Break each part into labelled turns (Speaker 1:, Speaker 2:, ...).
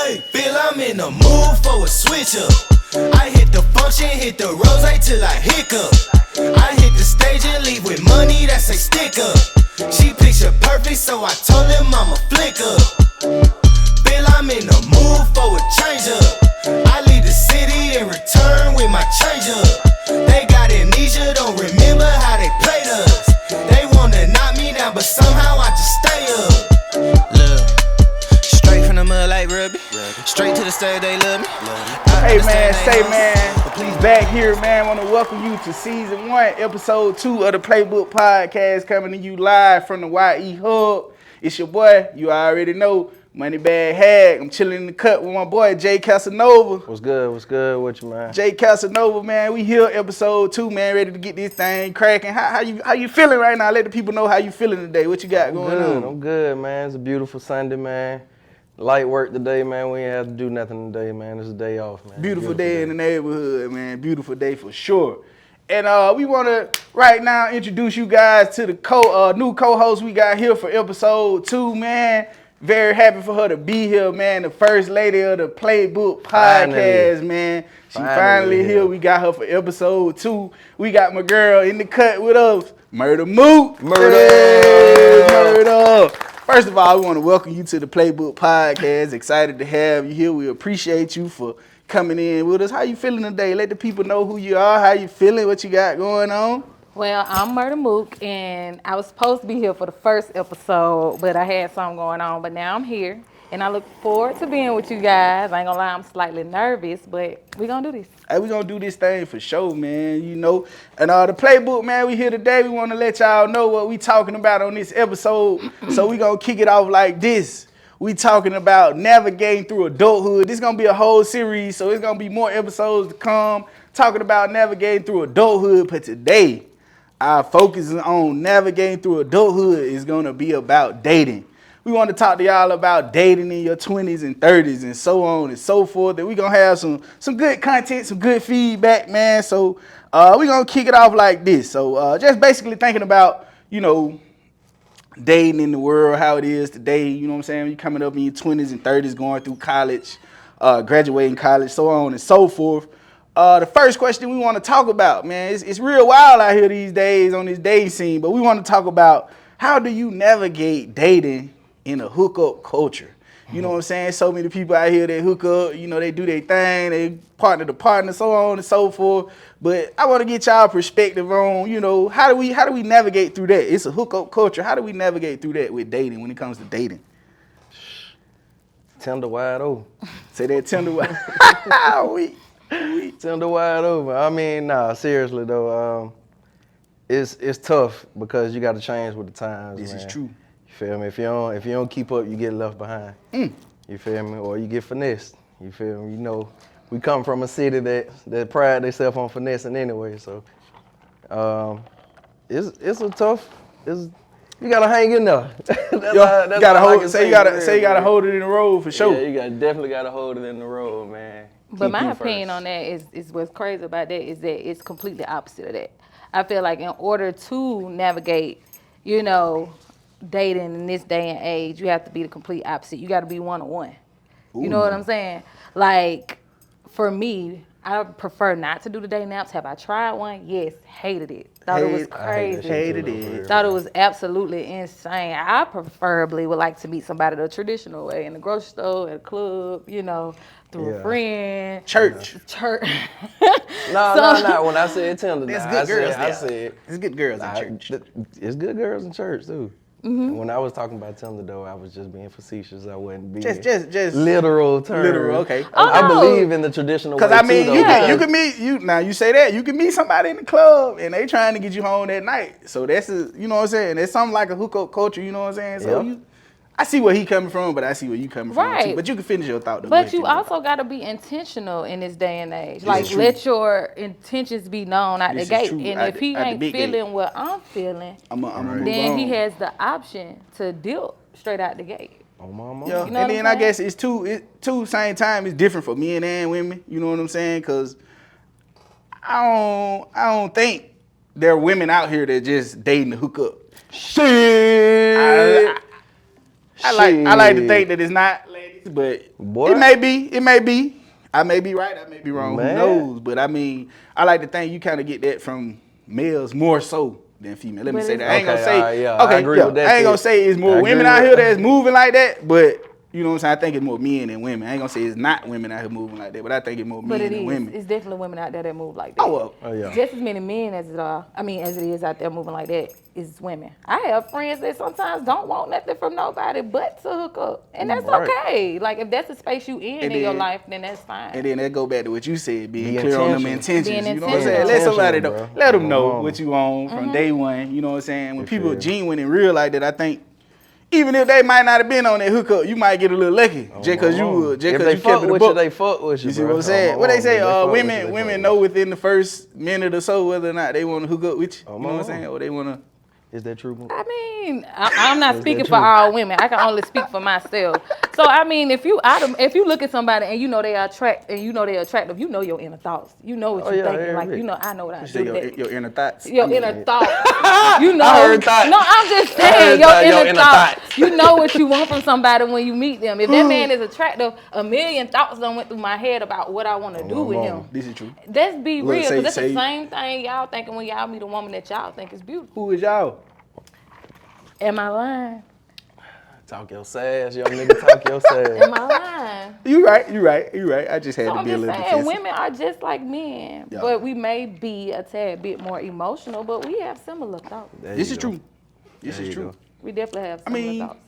Speaker 1: Hey, feel I'm in the mood for a switch up. I hit the function, hit the rose till I hiccup. I hit the stage and leave with money that's a stick up. She picture perfect, so I told him I'ma flick up. Feel I'm in the mood for a change up. I leave the city and return with my change up. They got amnesia, don't remember how they played us. They wanna knock me down, but somehow I just stay up. Look, straight from the mud like Ruby. Straight to the stage, they love me.
Speaker 2: Hey man, say man, please back here, man. Want to welcome you to season 1, episode 2 of the Playbook podcast, coming to you live from the YE Hub. It's your boy, you already know, Money Bag Hag. I'm chilling in the cut with my boy Jay Casanova.
Speaker 3: What's good? What's good with you, man?
Speaker 2: Jay Casanova, man. We here, episode 2, man. Ready to get this thing cracking. How you feeling right now? Let the people know how you feeling today. What you got going on?
Speaker 3: I'm good, man. It's a beautiful Sunday, man. Light work today, man. We ain't have to do nothing today, man. It's a day off, man.
Speaker 2: Beautiful day in the neighborhood, man. Beautiful day for sure. And we want to right now introduce you guys to the new co-host we got here for episode 2, man. Very happy for her to be here, man. The first lady of the Playbook podcast, man. She finally here. We got her for episode 2. We got my girl in the cut with us, Murder Moot. Murder. First of all, we want to welcome you to the Playbook podcast. Excited to have you here. We appreciate you for coming in with us. How you feeling today? Let the people know who you are, how you feeling, what you got going on.
Speaker 4: Well, I'm Murder Mook, and I was supposed to be here for the first episode, but I had something going on. But now I'm here, and I look forward to being with you guys. I ain't gonna lie, I'm slightly nervous, but we gonna do this.
Speaker 2: Hey, we gonna do this thing for sure, man, you know. And the Playbook, man, we here today. We want to let y'all know what we talking about on this episode. So we gonna kick it off like this. We talking about navigating through adulthood. This is gonna be a whole series, so it's gonna be more episodes to come talking about navigating through adulthood. But today, our focus on navigating through adulthood is gonna be about dating. We want to talk to y'all about dating in your 20s and 30s and so on and so forth. And we're going to have some good content, some good feedback, man. So we're going to kick it off like this. So just basically thinking about, you know, dating in the world, how it is today. You know what I'm saying? You're coming up in your 20s and 30s, going through college, graduating college, so on and so forth. The first question we want to talk about, man, it's real wild out here these days on this dating scene. But we want to talk about how do you navigate dating in a hookup culture. You know what I'm saying? So many people out here that hook up, you know, they do their thing, they partner to partner, so on and so forth. But I want to get y'all perspective on, you know, how do we navigate through that? It's a hookup culture. How do we navigate through that with dating when it comes to dating?
Speaker 3: Tender wide open.
Speaker 2: Say that tender wide.
Speaker 3: Tender wide open. I mean, nah, seriously though, it's tough because you got to change with the times.
Speaker 2: This
Speaker 3: man.
Speaker 2: is true.
Speaker 3: You feel me? If you don't keep up, you get left behind. You feel me? Or you get finessed. You feel me? You know, we come from a city that pride themselves on finessing anyway. So, it's a tough. You gotta hang in there. You gotta
Speaker 2: hold it in the road for sure.
Speaker 3: Yeah, definitely gotta hold it in the road, man.
Speaker 4: But my opinion on that is what's crazy about that is that it's completely opposite of that. I feel like in order to navigate, you know, dating in this day and age, you have to be the complete opposite. You got to be one-on-one. You know what I'm saying? Like, for me, I prefer not to do the dating apps. Have I tried one? Yes. Hated it. Thought it was crazy.
Speaker 2: Hated it.
Speaker 4: Thought it was absolutely insane. I preferably would like to meet somebody the traditional way, in the grocery store, at a club, you know, through a friend.
Speaker 2: Church.
Speaker 3: No. When I said Tinder,
Speaker 2: there's good girls.
Speaker 3: I said
Speaker 2: it's good girls in church.
Speaker 3: It's good girls in church too. Mm-hmm. When I was talking about Tinder though, I was just being facetious. I wasn't being
Speaker 2: just
Speaker 3: literal term.
Speaker 2: Literal, okay.
Speaker 3: I believe in the traditional way.
Speaker 2: Because I mean,
Speaker 3: too,
Speaker 2: you can meet now. You say that you can meet somebody in the club and they trying to get you home that night. So you know what I'm saying. It's something like a hookup culture. You know what I'm saying. So I see where he coming from, but I see where you coming from too. But you can finish your thought.
Speaker 4: But you also got to be intentional in this day and age. Like, let your intentions be known out the gate. And if he ain't feeling what I'm feeling, then he has the option to deal straight out the gate.
Speaker 3: Oh, mama.
Speaker 2: Yeah, you know and then I guess it's two same time. It's different for men and women. You know what I'm saying? Because I don't think there are women out here that just dating to hook up.
Speaker 3: Shit.
Speaker 2: I like to think that it's not, ladies. but
Speaker 3: Boy.
Speaker 2: it may be. I may be right, I may be wrong,
Speaker 3: Man.
Speaker 2: who knows? But I mean, I like to think you kind of get that from males more so than female. Let me
Speaker 4: But
Speaker 2: say
Speaker 4: it's-
Speaker 2: that. I ain't gonna
Speaker 3: Okay,
Speaker 2: say,
Speaker 3: alright, yeah, I agree with that
Speaker 2: I ain't gonna
Speaker 3: too.
Speaker 2: say it's
Speaker 3: I
Speaker 2: more
Speaker 3: agree
Speaker 2: women out
Speaker 3: with
Speaker 2: here
Speaker 3: that.
Speaker 2: that's moving like that, but you know what I'm saying? I think it's more men than women. I ain't gonna say it's not women out here moving like that, but I think it's more
Speaker 4: But
Speaker 2: men
Speaker 4: it
Speaker 2: than
Speaker 4: is.
Speaker 2: women.
Speaker 4: It's definitely women out there that move like that.
Speaker 2: Oh, well.
Speaker 3: Oh yeah.
Speaker 4: Just as many men as it is out there moving like that is women. I have friends that sometimes don't want nothing from nobody but to hook up, and that's
Speaker 3: Right.
Speaker 4: okay. Like if that's the space you in
Speaker 2: And
Speaker 4: your
Speaker 2: then-
Speaker 4: life, then that's fine.
Speaker 2: And then that go back to what you said, being
Speaker 3: Be
Speaker 2: clear on them
Speaker 3: intentional.
Speaker 2: intentions.
Speaker 4: Being
Speaker 2: You know what I'm saying?
Speaker 4: intentional.
Speaker 2: Let somebody know.
Speaker 3: Intentional, bro.
Speaker 2: Let them know
Speaker 3: Mama.
Speaker 2: what you want from day one. You know what I'm saying? When
Speaker 3: You
Speaker 2: people are
Speaker 3: feel?
Speaker 2: genuine and real like that, I think even if they might not have been on that hookup, you might get a little lucky just because you
Speaker 3: If they
Speaker 2: kept
Speaker 3: fuck
Speaker 2: it a
Speaker 3: with
Speaker 2: buck.
Speaker 3: you, they fuck with you.
Speaker 2: You see
Speaker 3: bro.
Speaker 2: what I'm saying?
Speaker 3: Oh,
Speaker 2: What
Speaker 3: my
Speaker 2: they say?
Speaker 3: mama, fuck with you, they
Speaker 2: Women
Speaker 3: fuck
Speaker 2: know
Speaker 3: with
Speaker 2: within the first minute or so whether or not they want to hook up with you.
Speaker 3: Oh,
Speaker 2: You know what I'm
Speaker 3: mama.
Speaker 2: saying? Or they want to.
Speaker 3: you. Is that true? Boo?
Speaker 4: I mean, I'm not
Speaker 3: Is
Speaker 4: speaking
Speaker 3: that
Speaker 4: for
Speaker 3: true?
Speaker 4: all women. I can only speak for myself. So I mean, if you look at somebody and you know they are attractive, you know your inner thoughts. You know what
Speaker 3: Oh,
Speaker 4: you're
Speaker 3: yeah,
Speaker 4: thinking.
Speaker 3: yeah,
Speaker 4: Like
Speaker 3: yeah.
Speaker 4: you know, I know what I
Speaker 2: You
Speaker 4: do.
Speaker 2: say
Speaker 4: That.
Speaker 2: your inner thoughts.
Speaker 4: Your inner thoughts. You know.
Speaker 3: I heard thought.
Speaker 4: No, I'm just
Speaker 3: I heard
Speaker 4: saying your
Speaker 3: thought, your
Speaker 4: inner
Speaker 3: inner
Speaker 4: thoughts.
Speaker 3: thoughts.
Speaker 4: You know what you want from somebody when you meet them. If that man is attractive, a million thoughts done went through my head about what I want to do
Speaker 3: my
Speaker 4: with
Speaker 3: mama.
Speaker 4: him.
Speaker 2: This is true.
Speaker 4: Let's be
Speaker 2: Look,
Speaker 4: real,
Speaker 2: say-
Speaker 4: because that's
Speaker 2: say-
Speaker 4: the same thing y'all thinking when y'all meet a woman that y'all think is beautiful.
Speaker 2: Who is y'all?
Speaker 4: Am I lying?
Speaker 3: Talk your sass, young nigga. Talk your sass.
Speaker 4: Am I lying?
Speaker 2: You right. I just had
Speaker 4: So
Speaker 2: to
Speaker 4: I'm
Speaker 2: be a
Speaker 4: just
Speaker 2: little
Speaker 4: saying,
Speaker 2: defensive.
Speaker 4: women are just like men,
Speaker 2: Yeah.
Speaker 4: but we may be a tad bit more emotional, but we have similar thoughts.
Speaker 3: There
Speaker 2: This
Speaker 3: you
Speaker 2: is
Speaker 3: go.
Speaker 2: true. This
Speaker 3: There
Speaker 2: is
Speaker 3: you
Speaker 2: true.
Speaker 3: go.
Speaker 4: We definitely have similar
Speaker 2: mean,
Speaker 4: thoughts.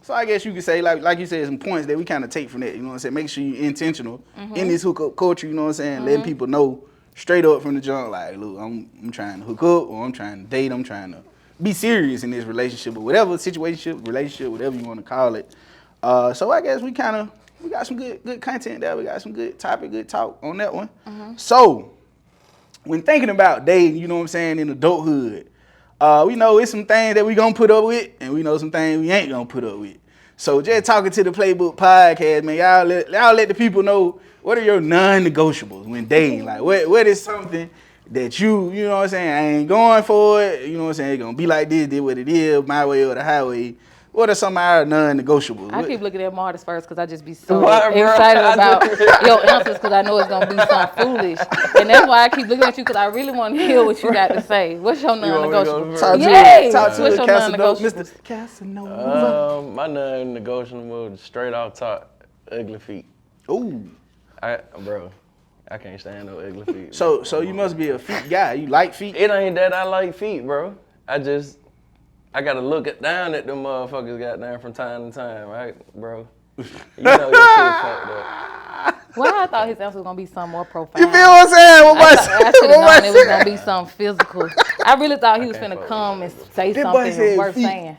Speaker 2: So I guess you could say, like you said, some points that we kind of take from that. You know what I'm saying? Make sure you're intentional in this hookup culture. You know what I'm saying? Letting people know straight up from the jump, like, look, I'm trying to hook up, or I'm trying to date. I'm trying to be serious in this relationship, or whatever situation, relationship, whatever you want to call it. So I guess we got some good content there. We got some good topic, good talk on that one. So when thinking about dating, you know what I'm saying, in adulthood, we know it's some things that we gonna put up with, and we know some things we ain't gonna put up with. So just talking to the Playbook podcast, man, y'all let the people know what are your non-negotiables when dating. Like what is something that you know what I'm saying, I ain't going for it, you know what I'm saying, it's gonna be like this what it is, my way or the highway. What are some of our non-negotiables?
Speaker 4: I keep looking at Martis first because I just be so
Speaker 3: Why, bro?
Speaker 4: excited about your answers because I know it's going to be something foolish. And that's why I keep looking at you because I really want to hear what you got to say. What's your
Speaker 3: want me to go
Speaker 4: non-negotiable?
Speaker 3: first?
Speaker 2: Talk to
Speaker 4: Yay!
Speaker 2: Talk to
Speaker 4: What's
Speaker 2: the
Speaker 4: your
Speaker 2: Casanova,
Speaker 4: non-negotiables?
Speaker 2: Mr. Casanova.
Speaker 3: My non-negotiable, straight off top, ugly feet.
Speaker 2: Ooh.
Speaker 3: Bro, I can't stand no ugly feet.
Speaker 2: So you must be a feet guy. You like feet?
Speaker 3: It ain't that I like feet, bro. I gotta look down at them motherfuckers goddamn from time to time, right, bro? You know your shit fucked up.
Speaker 4: Well, I thought his answer was going to be something more profound.
Speaker 2: You feel what I'm saying? What
Speaker 4: I
Speaker 2: was
Speaker 4: should have known it was going to be something physical. I really thought he was
Speaker 3: can't
Speaker 4: finna
Speaker 3: fuck
Speaker 4: come and
Speaker 3: with
Speaker 4: say
Speaker 2: That boy
Speaker 4: something
Speaker 2: said
Speaker 4: worth
Speaker 2: feet.
Speaker 4: saying.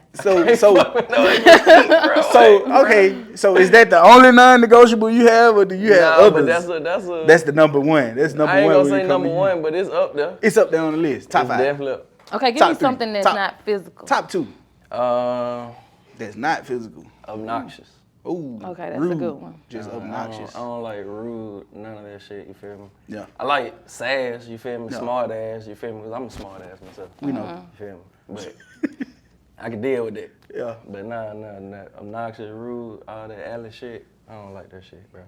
Speaker 2: Okay. So is that the only non-negotiable you have, or do you have
Speaker 3: Nah,
Speaker 2: others?
Speaker 3: but that's a.
Speaker 2: That's the number one. That's number
Speaker 3: I ain't
Speaker 2: one.
Speaker 3: gonna
Speaker 2: when
Speaker 3: say
Speaker 2: it come
Speaker 3: number
Speaker 2: to you.
Speaker 3: one, but it's up there.
Speaker 2: It's up there on the list. Top
Speaker 3: It's
Speaker 2: five.
Speaker 3: definitely up.
Speaker 4: Okay, give
Speaker 2: Top
Speaker 4: me
Speaker 2: three.
Speaker 4: something that's
Speaker 2: Top-
Speaker 4: not physical.
Speaker 2: Top two. That's not physical.
Speaker 3: Obnoxious.
Speaker 2: Ooh.
Speaker 4: Okay, that's a
Speaker 2: rude.
Speaker 4: good one.
Speaker 2: Just
Speaker 3: I
Speaker 2: obnoxious.
Speaker 3: don't like rude, none of that shit, you feel me?
Speaker 2: Yeah.
Speaker 3: I like sass, you feel me?
Speaker 2: Yeah.
Speaker 3: Smart ass, you feel me? Because I'm a smart ass myself.
Speaker 2: We know.
Speaker 3: You feel me? But I can deal with that.
Speaker 2: Yeah.
Speaker 3: But nah, obnoxious, rude, all that alley shit, I don't like that shit, bro.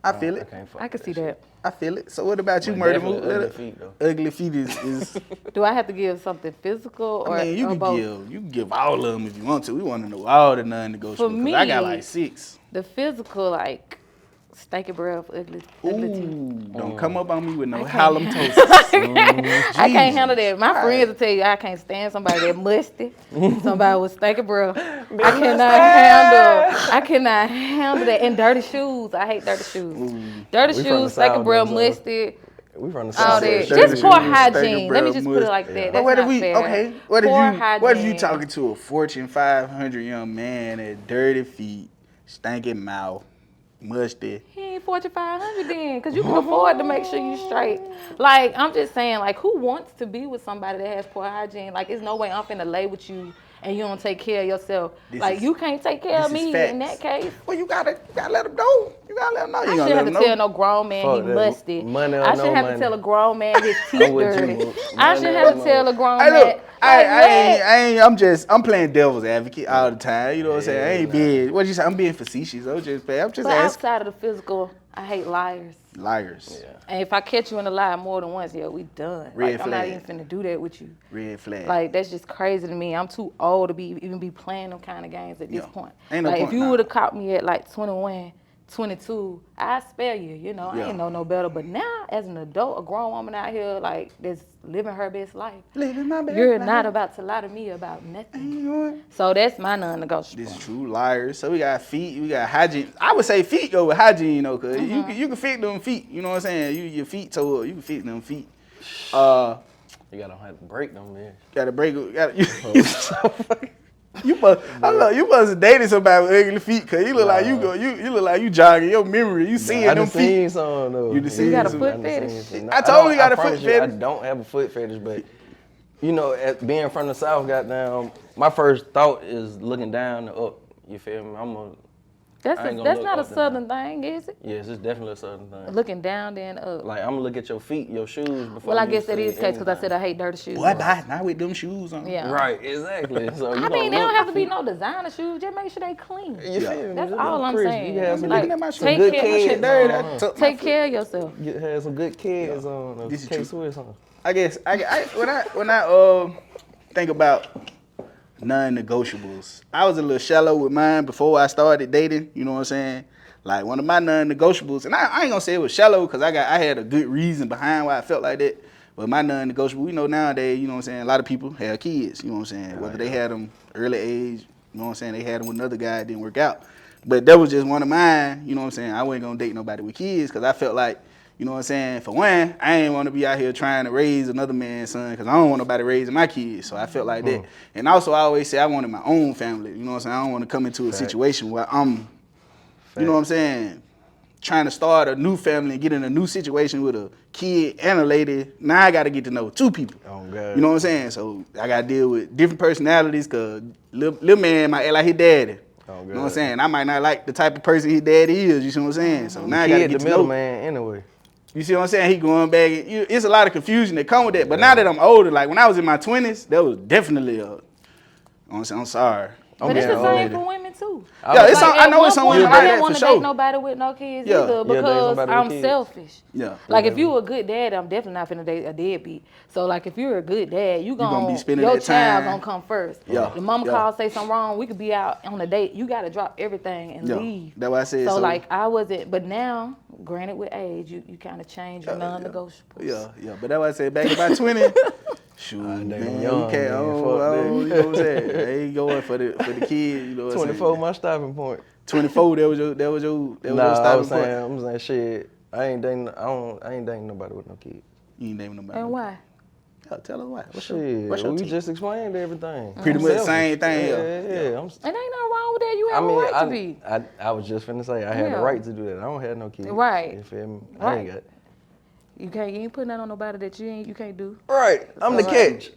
Speaker 2: I feel
Speaker 3: I
Speaker 2: it.
Speaker 3: can't fuck
Speaker 4: I can
Speaker 3: with
Speaker 4: see
Speaker 3: shit.
Speaker 4: that.
Speaker 2: I feel it. So what about you,
Speaker 3: But
Speaker 2: Murder
Speaker 3: definitely
Speaker 2: Mook?
Speaker 3: ugly feet, though.
Speaker 2: Ugly feet is
Speaker 4: Do I have to give something physical or,
Speaker 2: I mean,
Speaker 4: or both?
Speaker 2: you can give all of them if you want to. We want to know all the non-negotiables.
Speaker 4: For
Speaker 2: 'cause I got
Speaker 4: me-
Speaker 2: like 6.
Speaker 4: The physical, like, stanky breath, ugly teeth.
Speaker 2: Ooh, don't come up on me with no
Speaker 4: I can't-
Speaker 2: halitosis.
Speaker 4: I can't handle that. My friends will tell you I can't stand somebody that musty, somebody with stanky breath. I cannot handle that. And dirty shoes. I hate dirty shoes. Dirty
Speaker 3: We from the
Speaker 4: shoes, stanky
Speaker 3: South,
Speaker 4: breath,
Speaker 3: though, so-
Speaker 4: musty,
Speaker 3: We from the
Speaker 4: all
Speaker 3: south
Speaker 4: that.
Speaker 3: side.
Speaker 2: dirty
Speaker 4: Just poor
Speaker 2: shoes, stanky
Speaker 4: hygiene. Let me
Speaker 2: breath,
Speaker 4: just put it
Speaker 2: musty.
Speaker 4: like that.
Speaker 2: But
Speaker 4: That's
Speaker 2: what if
Speaker 4: not
Speaker 2: we
Speaker 4: fair.
Speaker 2: okay?
Speaker 4: Poor
Speaker 2: What if you
Speaker 4: hygiene.
Speaker 2: talking to a Fortune 500 young man at dirty feet, stinking mouth, musty?
Speaker 4: He ain't 4,500 then, because you can afford to make sure you straight. Like, I'm just saying, like, who wants to be with somebody that has poor hygiene? Like, there's no way I'm finna lay with you and you don't take care of yourself.
Speaker 2: This
Speaker 4: Like,
Speaker 2: is-
Speaker 4: you can't take care of
Speaker 2: this is
Speaker 4: me
Speaker 2: facts.
Speaker 4: in that case.
Speaker 2: Well, you gotta let them know. You gotta let them know. You
Speaker 4: I
Speaker 2: gonna
Speaker 4: shouldn't
Speaker 2: let
Speaker 4: have
Speaker 2: them
Speaker 4: to
Speaker 2: know.
Speaker 4: tell no grown man
Speaker 3: Fuck
Speaker 4: he
Speaker 3: that.
Speaker 4: musty.
Speaker 3: Money or
Speaker 4: I
Speaker 3: no
Speaker 4: shouldn't have
Speaker 3: money.
Speaker 4: to tell a grown man his teeth
Speaker 3: with you,
Speaker 4: dirty.
Speaker 3: bro.
Speaker 4: I
Speaker 3: Money
Speaker 4: shouldn't
Speaker 3: or
Speaker 4: have to
Speaker 3: no
Speaker 4: tell
Speaker 3: money.
Speaker 4: a grown
Speaker 2: Hey,
Speaker 4: man.
Speaker 2: look,
Speaker 4: Like,
Speaker 2: I'm playing devil's advocate all the time. You know what I'm saying? I ain't being, what you say? I'm being facetious. I'm just
Speaker 4: But
Speaker 2: asking.
Speaker 4: outside of the physical, I hate liars.
Speaker 2: Liars.
Speaker 3: Yeah.
Speaker 4: And if I catch you in a lie more than once, we done.
Speaker 2: Red
Speaker 4: I'm not
Speaker 2: flag.
Speaker 4: even finna do that with you.
Speaker 2: Red flag.
Speaker 4: Like, that's just crazy to me. I'm too old to even be playing them kind of games at this point.
Speaker 2: Ain't no
Speaker 4: like,
Speaker 2: point,
Speaker 4: if you
Speaker 2: nah.
Speaker 4: would have caught me at like 21, 22, I'd spare you, I
Speaker 2: Yeah.
Speaker 4: ain't know no better. But now, as an adult, a grown woman out here, like, that's living her best life,
Speaker 2: Living my best
Speaker 4: you're
Speaker 2: life.
Speaker 4: not about to lie to me about nothing.
Speaker 2: You know what?
Speaker 4: So that's my non-negotiable.
Speaker 2: This true liars. So we got feet, we got hygiene. I would say feet go with hygiene, though, cause you can fit them feet. You know what I'm saying? Your feet toe up, you can fit them feet.
Speaker 3: You gotta have to break them, man.
Speaker 2: Gotta break. You must have dated somebody with ugly feet, cause you look like you look like you jogging your memory. You seeing
Speaker 3: I
Speaker 2: them
Speaker 3: done seen
Speaker 2: feet.
Speaker 3: some though.
Speaker 2: You done seen
Speaker 4: got a
Speaker 2: some-
Speaker 4: foot
Speaker 3: I done
Speaker 4: fetish?
Speaker 3: seen some.
Speaker 2: I told you you got a
Speaker 3: promise
Speaker 2: foot
Speaker 3: you,
Speaker 2: fetish.
Speaker 3: I don't have a foot fetish, but being from the South, goddamn, my first thought is looking down and up. You feel me?
Speaker 4: That's
Speaker 3: I ain't gonna
Speaker 4: that's
Speaker 3: look
Speaker 4: not a
Speaker 3: up and
Speaker 4: southern thing, is it?
Speaker 3: Yes, it's definitely a southern thing.
Speaker 4: Looking down, then up.
Speaker 3: Like I'm gonna look at your feet, your shoes before.
Speaker 4: Well, I
Speaker 3: you
Speaker 4: guess that
Speaker 3: see
Speaker 4: is the case because I said
Speaker 3: anything.
Speaker 4: I hate dirty shoes.
Speaker 2: Boy, not with them shoes on.
Speaker 4: Yeah.
Speaker 3: Right, exactly. So you
Speaker 4: I mean, they
Speaker 3: look
Speaker 4: don't have to be
Speaker 3: feet.
Speaker 4: no designer shoes. Just make sure they clean.
Speaker 3: You feel me?
Speaker 4: That's
Speaker 3: Just
Speaker 4: all
Speaker 3: look
Speaker 4: I'm
Speaker 3: crisp.
Speaker 4: saying.
Speaker 3: You have some
Speaker 4: Like,
Speaker 2: Looking at my shoes.
Speaker 4: take
Speaker 3: good
Speaker 4: care-
Speaker 3: kids
Speaker 2: Dirty.
Speaker 3: on.
Speaker 2: I tuck my
Speaker 4: Take
Speaker 2: foot.
Speaker 4: care of yourself.
Speaker 3: You had some good kids on.
Speaker 2: This is
Speaker 3: K
Speaker 2: true.
Speaker 3: Swiss on.
Speaker 2: I guess when I think about non-negotiables, I was a little shallow with mine before I started dating. You know what I'm saying? Like one of my non-negotiables, and I ain't gonna say it was shallow because I had a good reason behind why I felt like that. But my non-negotiable, we know nowadays, you know what I'm saying, a lot of people have kids, you know what I'm saying, whether they had them early age, you know what I'm saying, they had them with another guy, it didn't work out. But that was just one of mine, you know what I'm saying, I wasn't gonna date nobody with kids because I felt like, you know what I'm saying, for one, I ain't want to be out here trying to raise another man's son because I don't want nobody raising my kids. So I felt like that. And also I always say I wanted my own family, you know what I'm saying, I don't want to come into a situation where I'm, you know what I'm saying, trying to start a new family and get in a new situation with a kid and a lady. Now I got to get to know two people.
Speaker 3: Oh, God.
Speaker 2: You know what I'm saying? So I got to deal with different personalities because little man might act like his daddy.
Speaker 3: Oh,
Speaker 2: You know what I'm saying? I might not like the type of person his daddy is. You see what I'm saying? So now I got to
Speaker 3: Kid,
Speaker 2: get
Speaker 3: the
Speaker 2: to know.
Speaker 3: middle man, anyway.
Speaker 2: You see what I'm saying? He going back. It's a lot of confusion that come with that. But now that I'm older, like when I was in my 20s, that was definitely I'm sorry.
Speaker 4: But it's
Speaker 3: getting
Speaker 4: the same
Speaker 3: older.
Speaker 4: for women too.
Speaker 2: Yeah, it's
Speaker 4: Like,
Speaker 2: I know it's some women
Speaker 4: I
Speaker 2: like
Speaker 4: didn't
Speaker 2: that
Speaker 4: want
Speaker 2: for
Speaker 4: to
Speaker 2: sure.
Speaker 4: date nobody with no kids
Speaker 2: Yeah.
Speaker 4: either
Speaker 3: Yeah, date
Speaker 4: because
Speaker 3: somebody with
Speaker 4: I'm
Speaker 3: kids.
Speaker 4: selfish.
Speaker 2: Yeah.
Speaker 4: Like if you a good dad, I'm definitely not finna date a deadbeat. So like if you're a good dad, you
Speaker 2: gonna be
Speaker 4: gonna
Speaker 2: spending
Speaker 4: your
Speaker 2: that
Speaker 4: child
Speaker 2: time.
Speaker 4: gonna come first.
Speaker 2: Yeah.
Speaker 4: The mama
Speaker 2: Yeah.
Speaker 4: call, say something wrong, we could be out on a date. You gotta drop everything and
Speaker 2: Yeah.
Speaker 4: leave.
Speaker 2: That's why I said
Speaker 4: So
Speaker 2: so.
Speaker 4: like I wasn't, but now, granted with age, you kind of change your non-negotiables.
Speaker 2: Yeah. But that's why I said back in my 20s, shoot,
Speaker 3: damn,
Speaker 2: man,
Speaker 3: young,
Speaker 2: you can't.
Speaker 3: man.
Speaker 2: You
Speaker 3: Fuck
Speaker 2: know what I'm saying? I ain't going for the kids. You know what I'm
Speaker 3: 24
Speaker 2: saying?
Speaker 3: my stopping point.
Speaker 2: 24. That was your
Speaker 3: Nah, I
Speaker 2: stopping
Speaker 3: was
Speaker 2: point.
Speaker 3: saying, I'm saying shit. I ain't dating nobody with no kids.
Speaker 2: You ain't naming nobody.
Speaker 4: And why?
Speaker 2: Yeah, tell us why. What's
Speaker 3: Shit,
Speaker 2: your
Speaker 3: we
Speaker 2: take?
Speaker 3: just explained everything.
Speaker 2: Pretty
Speaker 3: I'm
Speaker 2: much the
Speaker 3: selfish.
Speaker 2: same thing,
Speaker 3: Yeah.
Speaker 2: yeah.
Speaker 3: I'm,
Speaker 4: And ain't nothing wrong with that. You
Speaker 3: I
Speaker 4: have a
Speaker 3: mean,
Speaker 4: right to be.
Speaker 3: I was just finna say I had
Speaker 4: Yeah.
Speaker 3: the right to do that. I don't have no kids.
Speaker 4: Right.
Speaker 3: You feel me? I
Speaker 4: Right.
Speaker 3: ain't got.
Speaker 4: You ain't putting that on nobody that you can't do.
Speaker 3: Right. I'm the catch.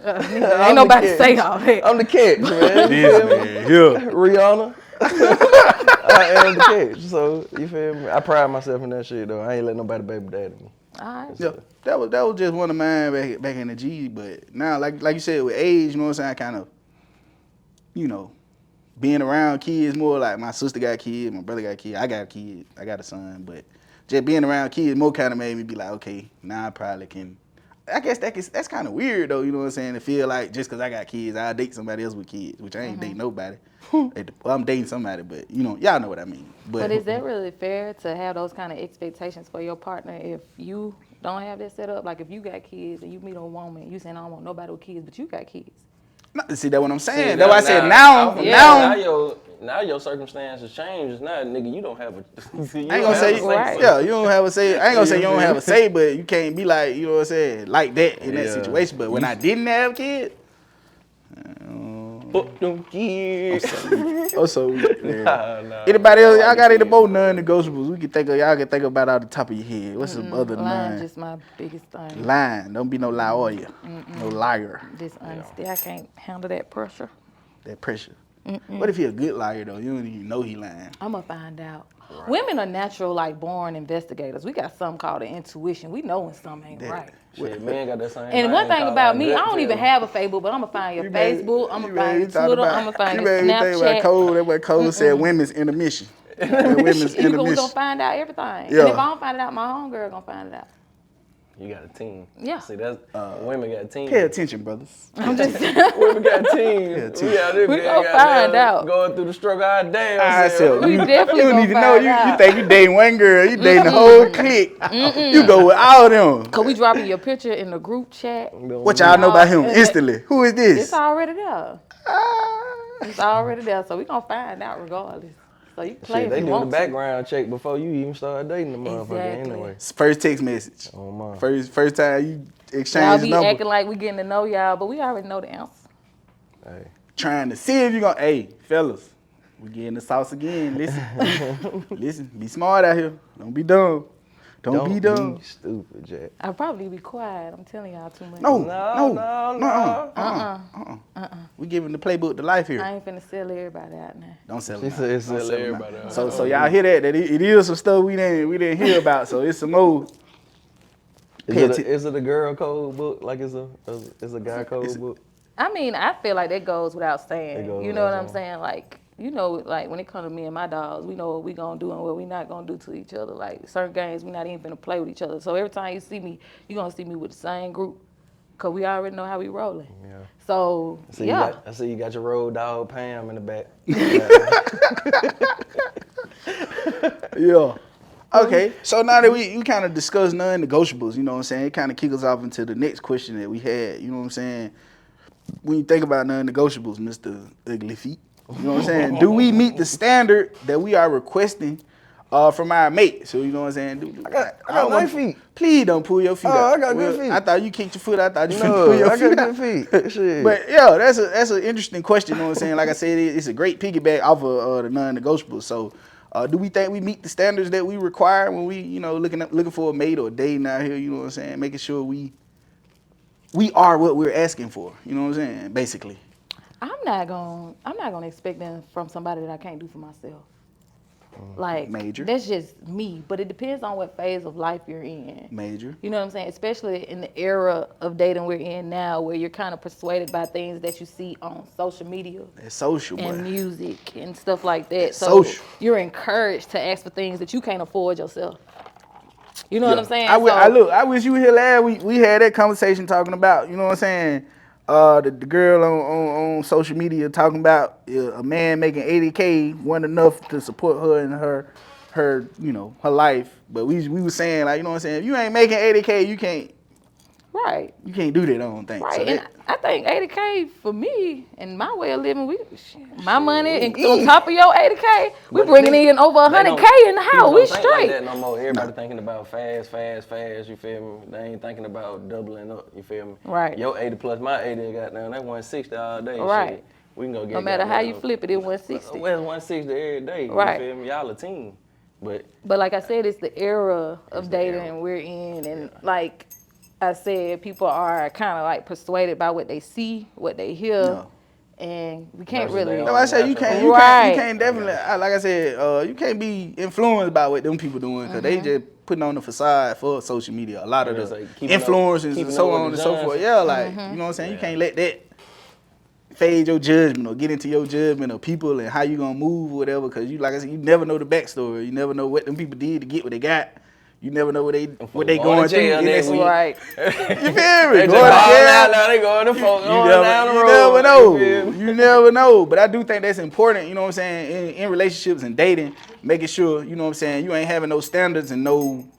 Speaker 4: Ain't nobody
Speaker 3: catch.
Speaker 4: say all that.
Speaker 3: I'm the catch, man.
Speaker 2: This man here.
Speaker 3: Rihanna. I am the catch. So you feel me? I pride myself in that shit though. I ain't let nobody baby daddy me.
Speaker 4: All right.
Speaker 2: Yeah, that was just one of mine back in the G. But now, like you said, with age, you know what I'm saying, I kind of, you know, being around kids more. Like my sister got kids, my brother got kids, I got kids, I got a son. But just being around kids more kind of made me be like, okay, now I probably can. I guess that's kind of weird though, you know what I'm saying, to feel like just because I got kids, I'll date somebody else with kids, which I ain't dating nobody. Well, I'm dating somebody, but you know, y'all know what I mean.
Speaker 4: But is that really fair to have those kind of expectations for your partner if you don't have that set up? Like if you got kids and you meet a woman, you saying I don't want nobody with kids, but you got kids.
Speaker 2: See, that's what I'm saying.
Speaker 3: See,
Speaker 2: That's why I said
Speaker 3: now your circumstances change. Now, nigga, you don't have a.
Speaker 2: I ain't gonna say,
Speaker 4: Right.
Speaker 2: yeah, you don't have a say. I ain't gonna say you don't have a say, but you can't be like, you know what I'm saying, like that in that
Speaker 3: Yeah.
Speaker 2: situation. But when I didn't have kids,
Speaker 3: Fuck them kids.
Speaker 2: also, yeah.
Speaker 3: Nah.
Speaker 2: Anybody else? Y'all got any more non-negotiables? Y'all can think about out the top of your head. What's some other
Speaker 4: Lying
Speaker 2: non?
Speaker 4: just my biggest thing.
Speaker 2: Lying. Don't be no liar. No liar.
Speaker 4: Dishonesty. I can't handle that pressure.
Speaker 2: That pressure. What if he a good liar though? You don't even know he lying.
Speaker 4: I'm gonna find out. Right. Women are natural, like born investigators. We got something called an intuition. We know when something ain't right.
Speaker 3: Shit, man got that same.
Speaker 4: And one thing about me, I don't even have a Facebook, but I'm gonna find your Facebook. I'm gonna find your Twitter. I'm gonna find your Snapchat.
Speaker 2: That what Cole said. Women's intermission. Women's intermission.
Speaker 4: We gonna find out everything.
Speaker 2: Yeah.
Speaker 4: And if I don't find it out, my homegirl gonna find it out.
Speaker 3: You got a team.
Speaker 4: Yeah.
Speaker 3: See, that's women got a team.
Speaker 2: Pay attention, brothers.
Speaker 4: I'm just
Speaker 3: Women got a team. We
Speaker 4: gonna find out.
Speaker 3: Going through the struggle our damn self.
Speaker 4: We definitely
Speaker 2: You don't
Speaker 4: gonna
Speaker 2: even know.
Speaker 4: find out.
Speaker 2: You think you dating one girl, you dating the whole clique. You go with all them.
Speaker 4: Cause we dropping your picture in the group chat.
Speaker 2: What y'all know about him instantly? Who is this?
Speaker 4: It's already there. It's already there. So we gonna find out regardless. So you can play.
Speaker 3: Shit,
Speaker 4: if
Speaker 3: they
Speaker 4: you
Speaker 3: do
Speaker 4: want
Speaker 3: the background check before you even start dating the motherfucker anyway.
Speaker 2: First text message.
Speaker 3: Oh my.
Speaker 2: First time you
Speaker 4: Y'all
Speaker 2: exchange
Speaker 4: be
Speaker 2: number.
Speaker 4: acting like we getting to know y'all, but we already know the answer.
Speaker 3: Hey.
Speaker 2: Trying to see if you gonna. Hey, fellas, we getting the sauce again. Listen, listen. Be smart out here. Don't be dumb. Don't be dumb.
Speaker 3: Be stupid, Jack.
Speaker 4: I'll probably be quiet. I'm telling y'all too much.
Speaker 2: No. We giving the playbook to life here.
Speaker 4: I ain't finna sell everybody out now.
Speaker 2: Don't sell
Speaker 3: She
Speaker 2: it.
Speaker 3: said it's everybody out.
Speaker 2: So y'all hear that it is some stuff we didn't hear about. So it's some more.
Speaker 3: Is it a girl code book? Like it's a guy code book?
Speaker 4: I mean, I feel like that goes without saying.
Speaker 3: It goes
Speaker 4: You know what
Speaker 3: without
Speaker 4: I'm saying? Like, you know, like when it comes to me and my dogs, we know what we gonna do and what we not gonna do to each other. Like certain games, we not even gonna play with each other. So every time you see me, you gonna see me with the same group, cause we already know how we rolling.
Speaker 3: Yeah.
Speaker 4: So
Speaker 3: I see you got your road dog Pam in the back.
Speaker 2: Yeah. Okay. So now that we kind of discussed non-negotiables, you know what I'm saying? It kind of kicks us off into the next question that we had. You know what I'm saying? When you think about non-negotiables, Mr. Ugly Feet, you know what I'm saying? Do we meet the standard that we are requesting from our mate? So you know what I'm saying?
Speaker 3: I got nice feet.
Speaker 2: Please don't pull your feet out.
Speaker 3: I got good feet.
Speaker 2: I thought you kicked your foot out. I thought you finna pull your feet out.
Speaker 3: I got good feet. Shit.
Speaker 2: But yeah, that's an interesting question. You know what I'm saying? Like I said, it's a great piggyback off of the non-negotiables. So, do we think we meet the standards that we require when we, you know, looking for a mate or dating out here? You know what I'm saying? Making sure we are what we're asking for. You know what I'm saying? Basically.
Speaker 4: I'm not gonna expect that from somebody that I can't do for myself. Like
Speaker 2: Major.
Speaker 4: That's just me. But it depends on what phase of life you're in.
Speaker 2: Major.
Speaker 4: You know what I'm saying? Especially in the era of dating we're in now, where you're kind of persuaded by things that you see on social media.
Speaker 2: It's social,
Speaker 4: and
Speaker 2: boy.
Speaker 4: music and stuff like that. So
Speaker 2: social.
Speaker 4: You're encouraged to ask for things that you can't afford yourself. You know what I'm saying?
Speaker 2: I wish you were here last week. We had that conversation talking about, you know what I'm saying? The girl on social media talking about a man making 80K wasn't enough to support her in her you know, her life. But we were saying, like, you know what I'm saying? If you ain't making 80K, you can't.
Speaker 4: Right.
Speaker 2: You can't do that, I don't think.
Speaker 4: Right.
Speaker 2: So
Speaker 4: and I think 80K for me and my way of living, my money and on top of your 80K, we bringing in over 100K in the house. We straight.
Speaker 3: Like that no more. Everybody thinking about fast. You feel me? They ain't thinking about doubling up. You feel me?
Speaker 4: Right.
Speaker 3: Your 80 plus my 80 got down. They 160 all day.
Speaker 4: Right.
Speaker 3: Shit. We can go get.
Speaker 4: No matter how you flip it, it's 160.
Speaker 3: Well, it's 160 every day.
Speaker 4: Right.
Speaker 3: You feel me? Y'all a team. But
Speaker 4: like I said, it's the era of dating we're in, and like I said, people are kind of like persuaded by what they see, what they hear, and we can't really.
Speaker 2: No, I say you can't definitely. Like I said, you can't be influenced by what them people doing because they just putting on the facade for social media. A lot of the influencers and so on and so forth. Yeah, like you know what I'm saying. You can't let that fade your judgment or get into your judgment of people and how you gonna move or whatever. Because you, like I said, you never know the backstory. You never know what them people did to get what they got. You never know what they going through.
Speaker 4: Right.
Speaker 2: You feel me?
Speaker 3: They just now they going to folk down the road.
Speaker 2: You never know. But I do think that's important, you know what I'm saying, in relationships and dating, making sure, you know what I'm saying, you ain't having no standards and no,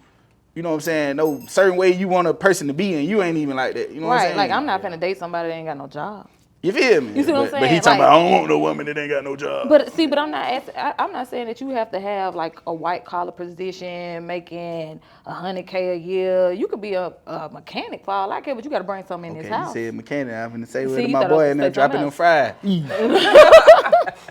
Speaker 2: you know what I'm saying, no certain way you want a person to be and you ain't even like that. You know what I'm saying?
Speaker 4: Like I'm not finna date somebody that ain't got no job.
Speaker 2: You feel me?
Speaker 4: You see what I'm saying?
Speaker 2: But he talking about, I don't want no woman that ain't got no job.
Speaker 4: But I'm not saying that you have to have like a white collar position making $100K a year. You could be a mechanic for all I care, but you got to bring something in this house.
Speaker 2: You said mechanic. I'm finna say with my boy in there dropping them fries.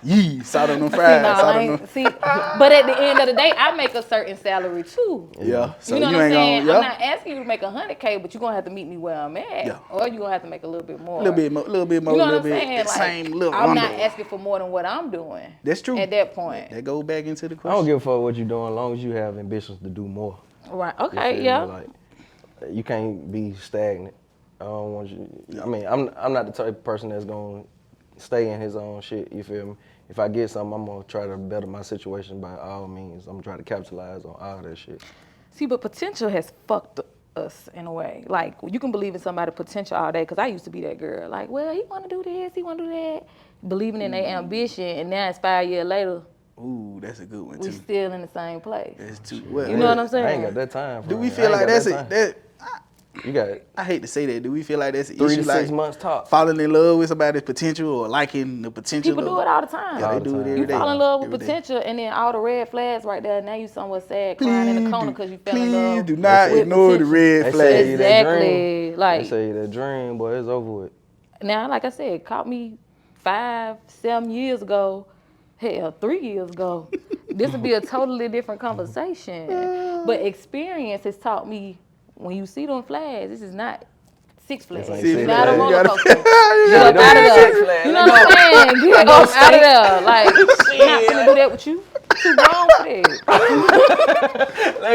Speaker 2: Yeah, salt on them fries.
Speaker 4: No,
Speaker 2: salt
Speaker 4: I
Speaker 2: on them.
Speaker 4: ain't, see, but at the end of the day, I make a certain salary too.
Speaker 2: Yeah. So
Speaker 4: You know what I'm
Speaker 2: ain't
Speaker 4: saying?
Speaker 2: gonna.
Speaker 4: I'm not asking you to make 100K, but you're gonna have to meet me where I'm at.
Speaker 2: Yeah.
Speaker 4: Or you're gonna have to make a little bit more.
Speaker 2: A little bit more,
Speaker 4: You know what
Speaker 2: little
Speaker 4: I'm
Speaker 2: bit.
Speaker 4: saying?
Speaker 2: That
Speaker 4: Like,
Speaker 2: same little
Speaker 4: I'm
Speaker 2: under.
Speaker 4: not asking for more than what I'm doing.
Speaker 2: That's true.
Speaker 4: At that point.
Speaker 2: That goes back into the
Speaker 3: I
Speaker 2: question.
Speaker 3: don't give a fuck what you're doing, as long as you have ambitions to do more.
Speaker 4: Right.
Speaker 3: You
Speaker 4: Okay.
Speaker 3: feel
Speaker 4: Yeah.
Speaker 3: me? Like, you can't be stagnant. I don't want you. I mean, I'm not the type of person that's gonna stay in his own shit. You feel me? If I get something, I'm gonna try to better my situation by all means. I'm gonna try to capitalize on all that shit.
Speaker 4: See, but potential has fucked us in a way. Like, you can believe in somebody's potential all day, because I used to be that girl. Like, well, he want to do this, he want to do that. Believing in their ambition, and now it's 5 years later,
Speaker 2: Ooh, that's a good one
Speaker 4: we
Speaker 2: too.
Speaker 4: still in the same place.
Speaker 2: That's too.
Speaker 4: You know what I'm
Speaker 3: I
Speaker 4: saying?
Speaker 3: ain't got that time.
Speaker 2: Do we
Speaker 3: friend.
Speaker 2: feel
Speaker 3: I ain't
Speaker 2: like
Speaker 3: got
Speaker 2: that's
Speaker 3: that
Speaker 2: it?
Speaker 3: time.
Speaker 2: That
Speaker 3: You got it.
Speaker 2: I hate to say that. Do we feel like that's an
Speaker 3: 3
Speaker 2: issue?
Speaker 3: to 6
Speaker 2: Like
Speaker 3: months top.
Speaker 2: falling in love with somebody's potential or liking the potential?
Speaker 4: People
Speaker 2: of-
Speaker 4: do it all the time.
Speaker 2: Yeah,
Speaker 3: All
Speaker 2: they
Speaker 3: the
Speaker 2: do it
Speaker 3: time.
Speaker 2: every
Speaker 4: You
Speaker 2: day.
Speaker 4: fall in love with
Speaker 2: Every day.
Speaker 4: potential, and then all the red flags right there. Now you somewhere sad, crying in the corner because you fell in love.
Speaker 2: Please do not
Speaker 4: with
Speaker 2: ignore the
Speaker 4: potential.
Speaker 2: red
Speaker 3: They
Speaker 2: flag.
Speaker 3: say that dream.
Speaker 4: Exactly. Like,
Speaker 3: They say that dream, boy, it's over with.
Speaker 4: now, like I said, caught me 5, 7 years ago. Hell, 3 years ago. This would be a totally different conversation. But experience has taught me, when you see them flags, this is not Six Flags.
Speaker 3: ain't
Speaker 4: It's
Speaker 3: Six
Speaker 4: not a
Speaker 3: Flags.
Speaker 4: roller
Speaker 2: You
Speaker 4: coaster.
Speaker 2: gotta-
Speaker 4: Get up
Speaker 3: don't
Speaker 4: out of
Speaker 3: do Six
Speaker 4: there.
Speaker 3: Flags.
Speaker 4: You know what I'm saying? Get up out of there. Like, I'm not gonna do that with you. Too grown for that.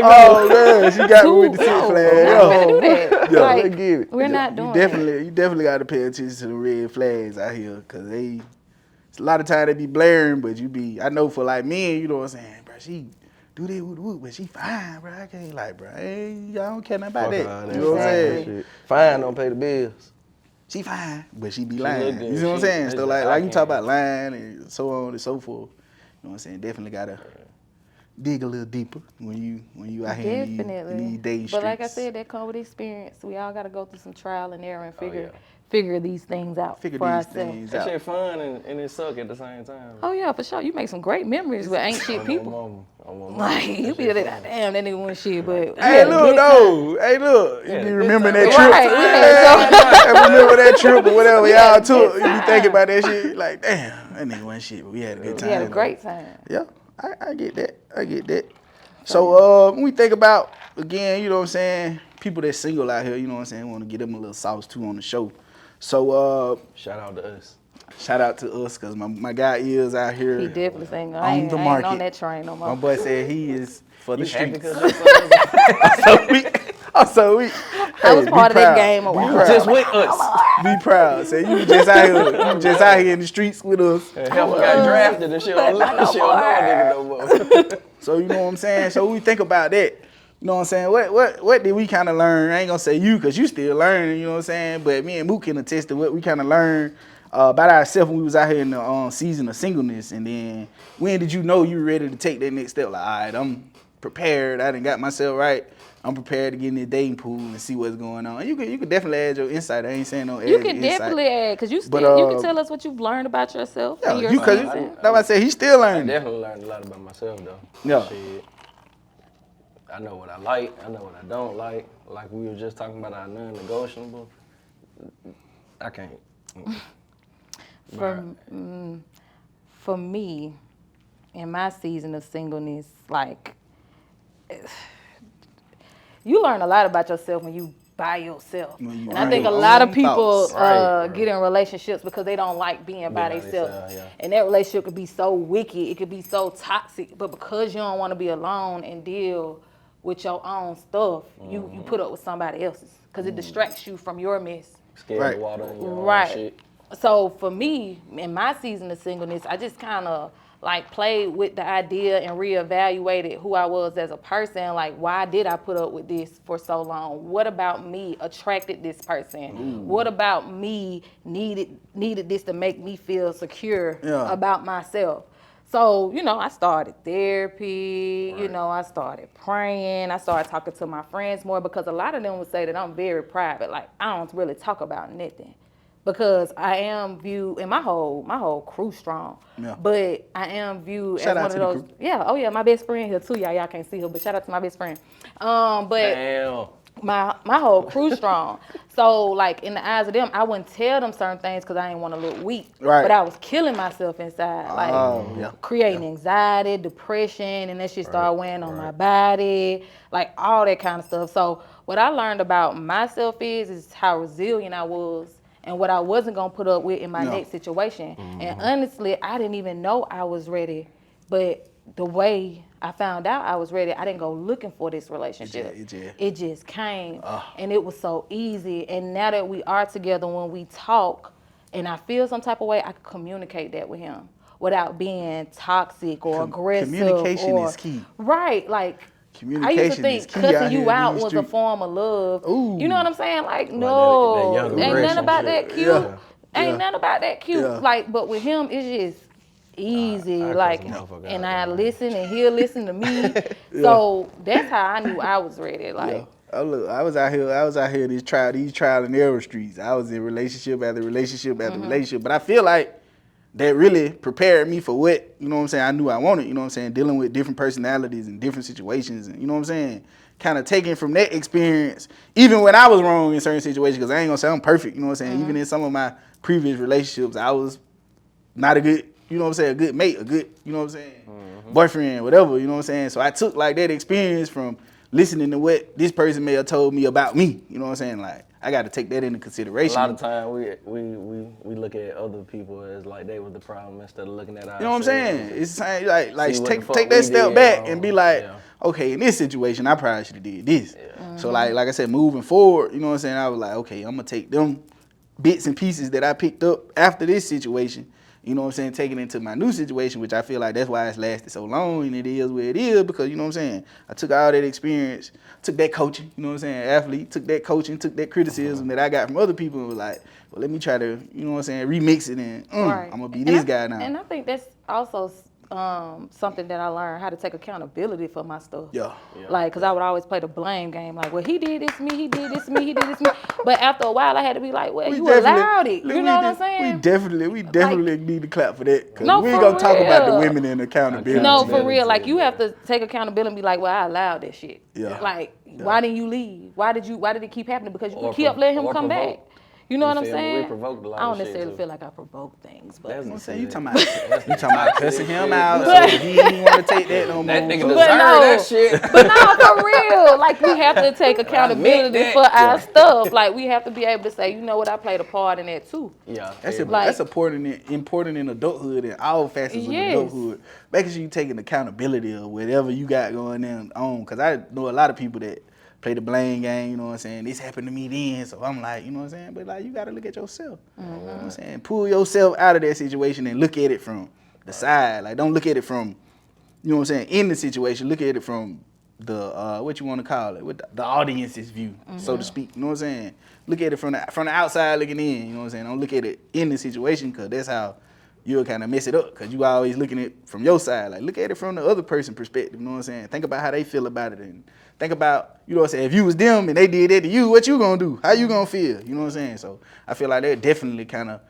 Speaker 2: Oh man, she got me with the Six
Speaker 4: No,
Speaker 2: Flags.
Speaker 4: I'm not gonna do that.
Speaker 2: Yeah.
Speaker 4: Like,
Speaker 3: Let's get it.
Speaker 4: we're not doing
Speaker 2: You definitely got to pay attention to the red flags out here, cause they. It's a lot of time they be blaring, but I know for like men, you know what I'm saying, bro. She do that woo, but she fine, bro. I can't like, bro. Hey, I don't care nothing about
Speaker 3: Fuck
Speaker 2: that.
Speaker 3: all
Speaker 2: You know what I'm
Speaker 4: Exactly.
Speaker 2: saying?
Speaker 3: Shit. Fine, don't pay the bills.
Speaker 2: She fine, but she be
Speaker 3: look
Speaker 2: lying.
Speaker 3: good.
Speaker 2: You know what I'm
Speaker 3: She-
Speaker 2: saying?
Speaker 3: that's
Speaker 2: So
Speaker 3: just
Speaker 2: like you talk
Speaker 3: eye
Speaker 2: about lying and so on and so forth. You know what I'm saying? Definitely gotta dig a little deeper when you out here in
Speaker 4: Definitely.
Speaker 2: these dating
Speaker 4: But like I
Speaker 2: streets.
Speaker 4: said, that comes with experience. We all got to go through some trial and error and
Speaker 3: yeah.
Speaker 4: figure these things out
Speaker 2: Figure
Speaker 4: for
Speaker 2: these
Speaker 4: ourselves.
Speaker 2: things
Speaker 3: That
Speaker 2: out.
Speaker 3: shit fun and it suck at the same time.
Speaker 4: Oh yeah, for sure. You make some great memories with ain't shit people. Like, you be like, damn, that nigga went shit, but
Speaker 2: Hey, look, though. Hey, look. You
Speaker 3: Yeah,
Speaker 2: be
Speaker 3: good
Speaker 2: remembering
Speaker 3: time.
Speaker 2: that trip.
Speaker 4: Right, we had
Speaker 2: I remember that trip or whatever y'all took.
Speaker 4: good
Speaker 2: You be
Speaker 4: time.
Speaker 2: thinking about that shit. Like, damn, that nigga wasn't shit, but we had a good time.
Speaker 4: We had a great time.
Speaker 2: Yeah, I get that. So, when we think about, again, you know what I'm saying, people that's single out here, you know what I'm saying, want to get them a little sauce too on the show. So,
Speaker 3: Shout out to us.
Speaker 2: shout out to us, because my guy is out here.
Speaker 4: He definitely saying,
Speaker 2: On
Speaker 4: I ain't
Speaker 2: the
Speaker 4: on
Speaker 2: market.
Speaker 4: that train no
Speaker 2: My
Speaker 4: more.
Speaker 2: boy said he is for the
Speaker 3: You happy
Speaker 2: streets.
Speaker 3: because that's
Speaker 2: So weak. I'm so weak.
Speaker 4: I was
Speaker 2: Hey,
Speaker 4: part
Speaker 2: be
Speaker 4: of that
Speaker 2: proud.
Speaker 4: game a
Speaker 2: Be
Speaker 4: while
Speaker 2: proud.
Speaker 3: just with us.
Speaker 2: Be proud. Say you just out here. You just out here in the streets with us.
Speaker 3: Help got drafted and she don't know a nigga no more.
Speaker 2: So you know what I'm saying? So we think about that. You know what I'm saying? What did we kind of learn? I ain't gonna say you, cause you still learning. You know what I'm saying? But me and Mook can attest to what we kind of learned about ourselves when we was out here in the season of singleness. And then when did you know you were ready to take that next step? Like, all right, I'm prepared. I done got myself right. I'm prepared to get in the dating pool and see what's going on. And you could definitely add your insight. I ain't saying no add
Speaker 4: You
Speaker 2: your
Speaker 4: can
Speaker 2: insight.
Speaker 4: definitely add, because you
Speaker 2: But,
Speaker 4: can tell us what you've learned about yourself.
Speaker 2: Yeah,
Speaker 4: and your
Speaker 2: you cause
Speaker 4: season.
Speaker 2: that's why I said he's still
Speaker 3: I
Speaker 2: learning.
Speaker 3: definitely learned a lot about myself though.
Speaker 2: Yeah.
Speaker 3: Shit. I know what I like. I know what I don't like. Like we were just talking about our non-negotiable. I can't.
Speaker 4: For me, in my season of singleness, like, you learn a lot about yourself when you by yourself.
Speaker 2: When you
Speaker 4: And I
Speaker 2: learn
Speaker 4: think a
Speaker 2: your
Speaker 4: lot of
Speaker 2: own
Speaker 4: people
Speaker 2: thoughts.
Speaker 3: Right.
Speaker 4: get in relationships because they don't like being by
Speaker 3: by
Speaker 4: themselves.
Speaker 3: themselves, yeah.
Speaker 4: And that relationship could be so wicked, it could be so toxic, but because you don't want to be alone and deal with your own stuff, you put up with somebody else's because it distracts you from your mess.
Speaker 3: Scared
Speaker 2: Right.
Speaker 3: of water and your own
Speaker 4: Right.
Speaker 3: shit.
Speaker 4: So for me, in my season of singleness, I just kind of like played with the idea and reevaluated who I was as a person. Like, why did I put up with this for so long? What about me attracted this person? What about me needed this to make me feel secure
Speaker 2: Yeah.
Speaker 4: about myself? So, I started therapy, I started praying, I started talking to my friends more, because a lot of them would say that I'm very private. Like, I don't really talk about nothing. Because I am viewed, and my whole crew strong,
Speaker 2: Yeah.
Speaker 4: but I am viewed
Speaker 2: Shout out
Speaker 4: as
Speaker 2: to
Speaker 4: one
Speaker 2: the
Speaker 4: of those.
Speaker 2: crew.
Speaker 4: Yeah, oh yeah, my best friend here too, y'all can't see her, but shout out to my best friend. But
Speaker 3: Damn.
Speaker 4: my whole crew strong. So like in the eyes of them, I wouldn't tell them certain things because I didn't want to look weak.
Speaker 2: Right.
Speaker 4: But I was killing myself inside, like creating anxiety, depression, and that shit started weighing on my body, like all that kind of stuff. So what I learned about myself is how resilient I was and what I wasn't gonna put up with in my next situation. And honestly, I didn't even know I was ready, but the way I found out I was ready, I didn't go looking for this relationship. It just came, and it was so easy. And now that we are together, when we talk, and I feel some type of way, I can communicate that with him without being toxic or aggressive.
Speaker 2: Communication is key.
Speaker 4: Right, like.
Speaker 2: Communication
Speaker 4: I used to think cussing you out was a form of love.
Speaker 2: Ooh.
Speaker 4: You know what I'm saying? Like, no,
Speaker 3: that
Speaker 4: ain't nothing about that cute.
Speaker 2: Yeah.
Speaker 4: Ain't nothing about that cute.
Speaker 2: Yeah.
Speaker 4: Like, but with him, it's just easy.
Speaker 3: I
Speaker 4: like, and I listen and he'll listen to me. So that's how I knew I was ready. Like,
Speaker 2: oh, look, I was out here these trial and error streets. I was in relationship after relationship after relationship. But I feel like that really prepared me for what, you know what I'm saying, I knew I wanted, you know what I'm saying, dealing with different personalities and different situations, and you know what I'm saying, kind of taking from that experience, even when I was wrong in certain situations, because I ain't gonna say I'm perfect, you know what I'm saying, even in some of my previous relationships, I was not a good, you know what I'm saying, a good mate, a good, you know what I'm saying, boyfriend, whatever, you know what I'm saying, so I took like that experience from listening to what this person may have told me about me, you know what I'm saying, like, I got to take that into consideration.
Speaker 3: A lot of time we look at other people as like they were the problem instead of looking at ourselves.
Speaker 2: You know what I'm saying? It's like take that step back and be like, okay, in this situation, I probably should have did this. So like I said, moving forward, you know what I'm saying? I was like, okay, I'm gonna take them bits and pieces that I picked up after this situation, you know what I'm saying, taking into my new situation, which I feel like that's why it's lasted so long, and it is where it is, because, you know what I'm saying, I took all that experience, took that coaching, you know what I'm saying, athlete, took that coaching, took that criticism that I got from other people, and was like, well, let me try to, you know what I'm saying, remix it, and I'm going to be this guy now.
Speaker 4: And I think that's also something that I learned, how to take accountability for my stuff. Like, because I would always play the blame game, like, well, he did this to me, he did this to me, he did this to me. But after a while, I had to be like, well, you allowed it. You know what I'm saying?
Speaker 2: We definitely need to clap for that. Because
Speaker 4: no,
Speaker 2: we ain't going to talk about the women and accountability.
Speaker 4: No, for real. Like, you have to take accountability and be like, well, I allowed that shit. Like, why didn't you leave? Why did it keep happening? Because you kept letting him come back. You know what I'm saying?
Speaker 3: We provoked a lot
Speaker 4: I don't
Speaker 3: of shit,
Speaker 4: necessarily
Speaker 3: too.
Speaker 4: feel like I provoked things, but
Speaker 2: I'm saying, you talking about cussing him out, so he didn't want to take that no more.
Speaker 3: That nigga
Speaker 2: So-
Speaker 3: deserved that shit.
Speaker 4: But no, for real. Like, we have to take accountability for our stuff. Like, we have to be able to say, you know what, I played a part in that too.
Speaker 3: Yeah.
Speaker 2: That's important in adulthood and all facets of adulthood. Making sure you taking accountability of whatever you got going on. Because I know a lot of people that play the blame game, you know what I'm saying? This happened to me then, so I'm like, you know what I'm saying? But like, you gotta look at yourself. You know what I'm saying? Pull yourself out of that situation and look at it from the side. Like, don't look at it from, you know what I'm saying, in the situation. Look at it from the, what you want to call it, with the audience's view, so to speak. You know what I'm saying? Look at it from the outside looking in, you know what I'm saying? Don't look at it in the situation, because that's how you'll kind of mess it up, because you always looking at it from your side. Like, look at it from the other person's perspective, you know what I'm saying? Think about how they feel about it, and think about, you know what I'm saying, if you was them and they did that to you, what you gonna do? How you gonna feel? You know what I'm saying? So I feel like that definitely kind of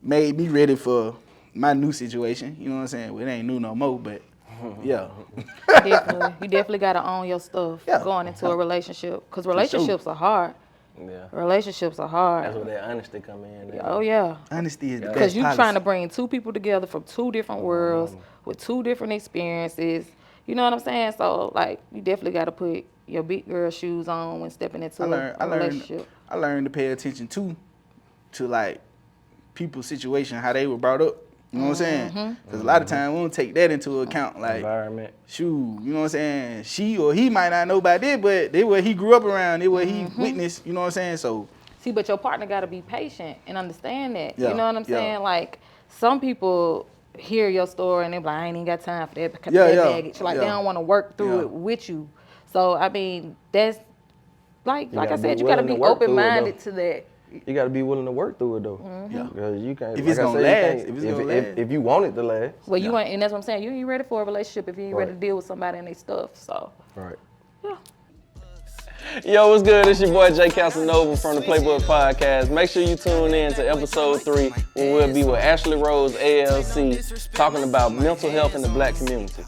Speaker 2: made me ready for my new situation. You know what I'm saying? Well, it ain't new no more, but yeah.
Speaker 4: Definitely. You definitely got to own your stuff going into a relationship, because relationships are hard.
Speaker 3: Yeah.
Speaker 4: Relationships are hard.
Speaker 3: That's where that honesty come in.
Speaker 4: Oh, yeah.
Speaker 2: Honesty is the best
Speaker 4: Because you're
Speaker 2: policy.
Speaker 4: trying to bring two people together from two different worlds with two different experiences. You know what I'm saying? So, like, you definitely got to put your big girl shoes on when stepping into a relationship.
Speaker 2: I learned to pay attention to like people's situation, how they were brought up. You know what I'm saying? Because a lot of times we don't take that into account. Like,
Speaker 3: environment.
Speaker 2: Shoot, you know what I'm saying? She or he might not know about that, but they what he grew up around, they what he witnessed. You know what I'm saying? So
Speaker 4: see, but your partner got to be patient and understand that.
Speaker 2: Yeah,
Speaker 4: You know what I'm
Speaker 2: yeah.
Speaker 4: saying? Like, some people hear your story and they're like, I ain't even got time for that baggage. Like, they don't want to work through it with you. So, I mean, that's, like I said, you got to be open-minded to that.
Speaker 3: You got to be willing to work through it, though.
Speaker 2: Yeah.
Speaker 3: Because you can't.
Speaker 2: If it's gonna last,
Speaker 3: if you want it to last.
Speaker 4: Well, you ain't, and that's what I'm saying. You ain't ready for a relationship if you ain't ready to deal with somebody and their stuff. So,
Speaker 3: Right.
Speaker 4: yeah.
Speaker 3: Yo, what's good? It's your boy Jay Casanova from the Playbook Podcast. Make sure you tune in to episode 3 when we'll be with Ashley Rose, ALC, talking about mental health in the black community.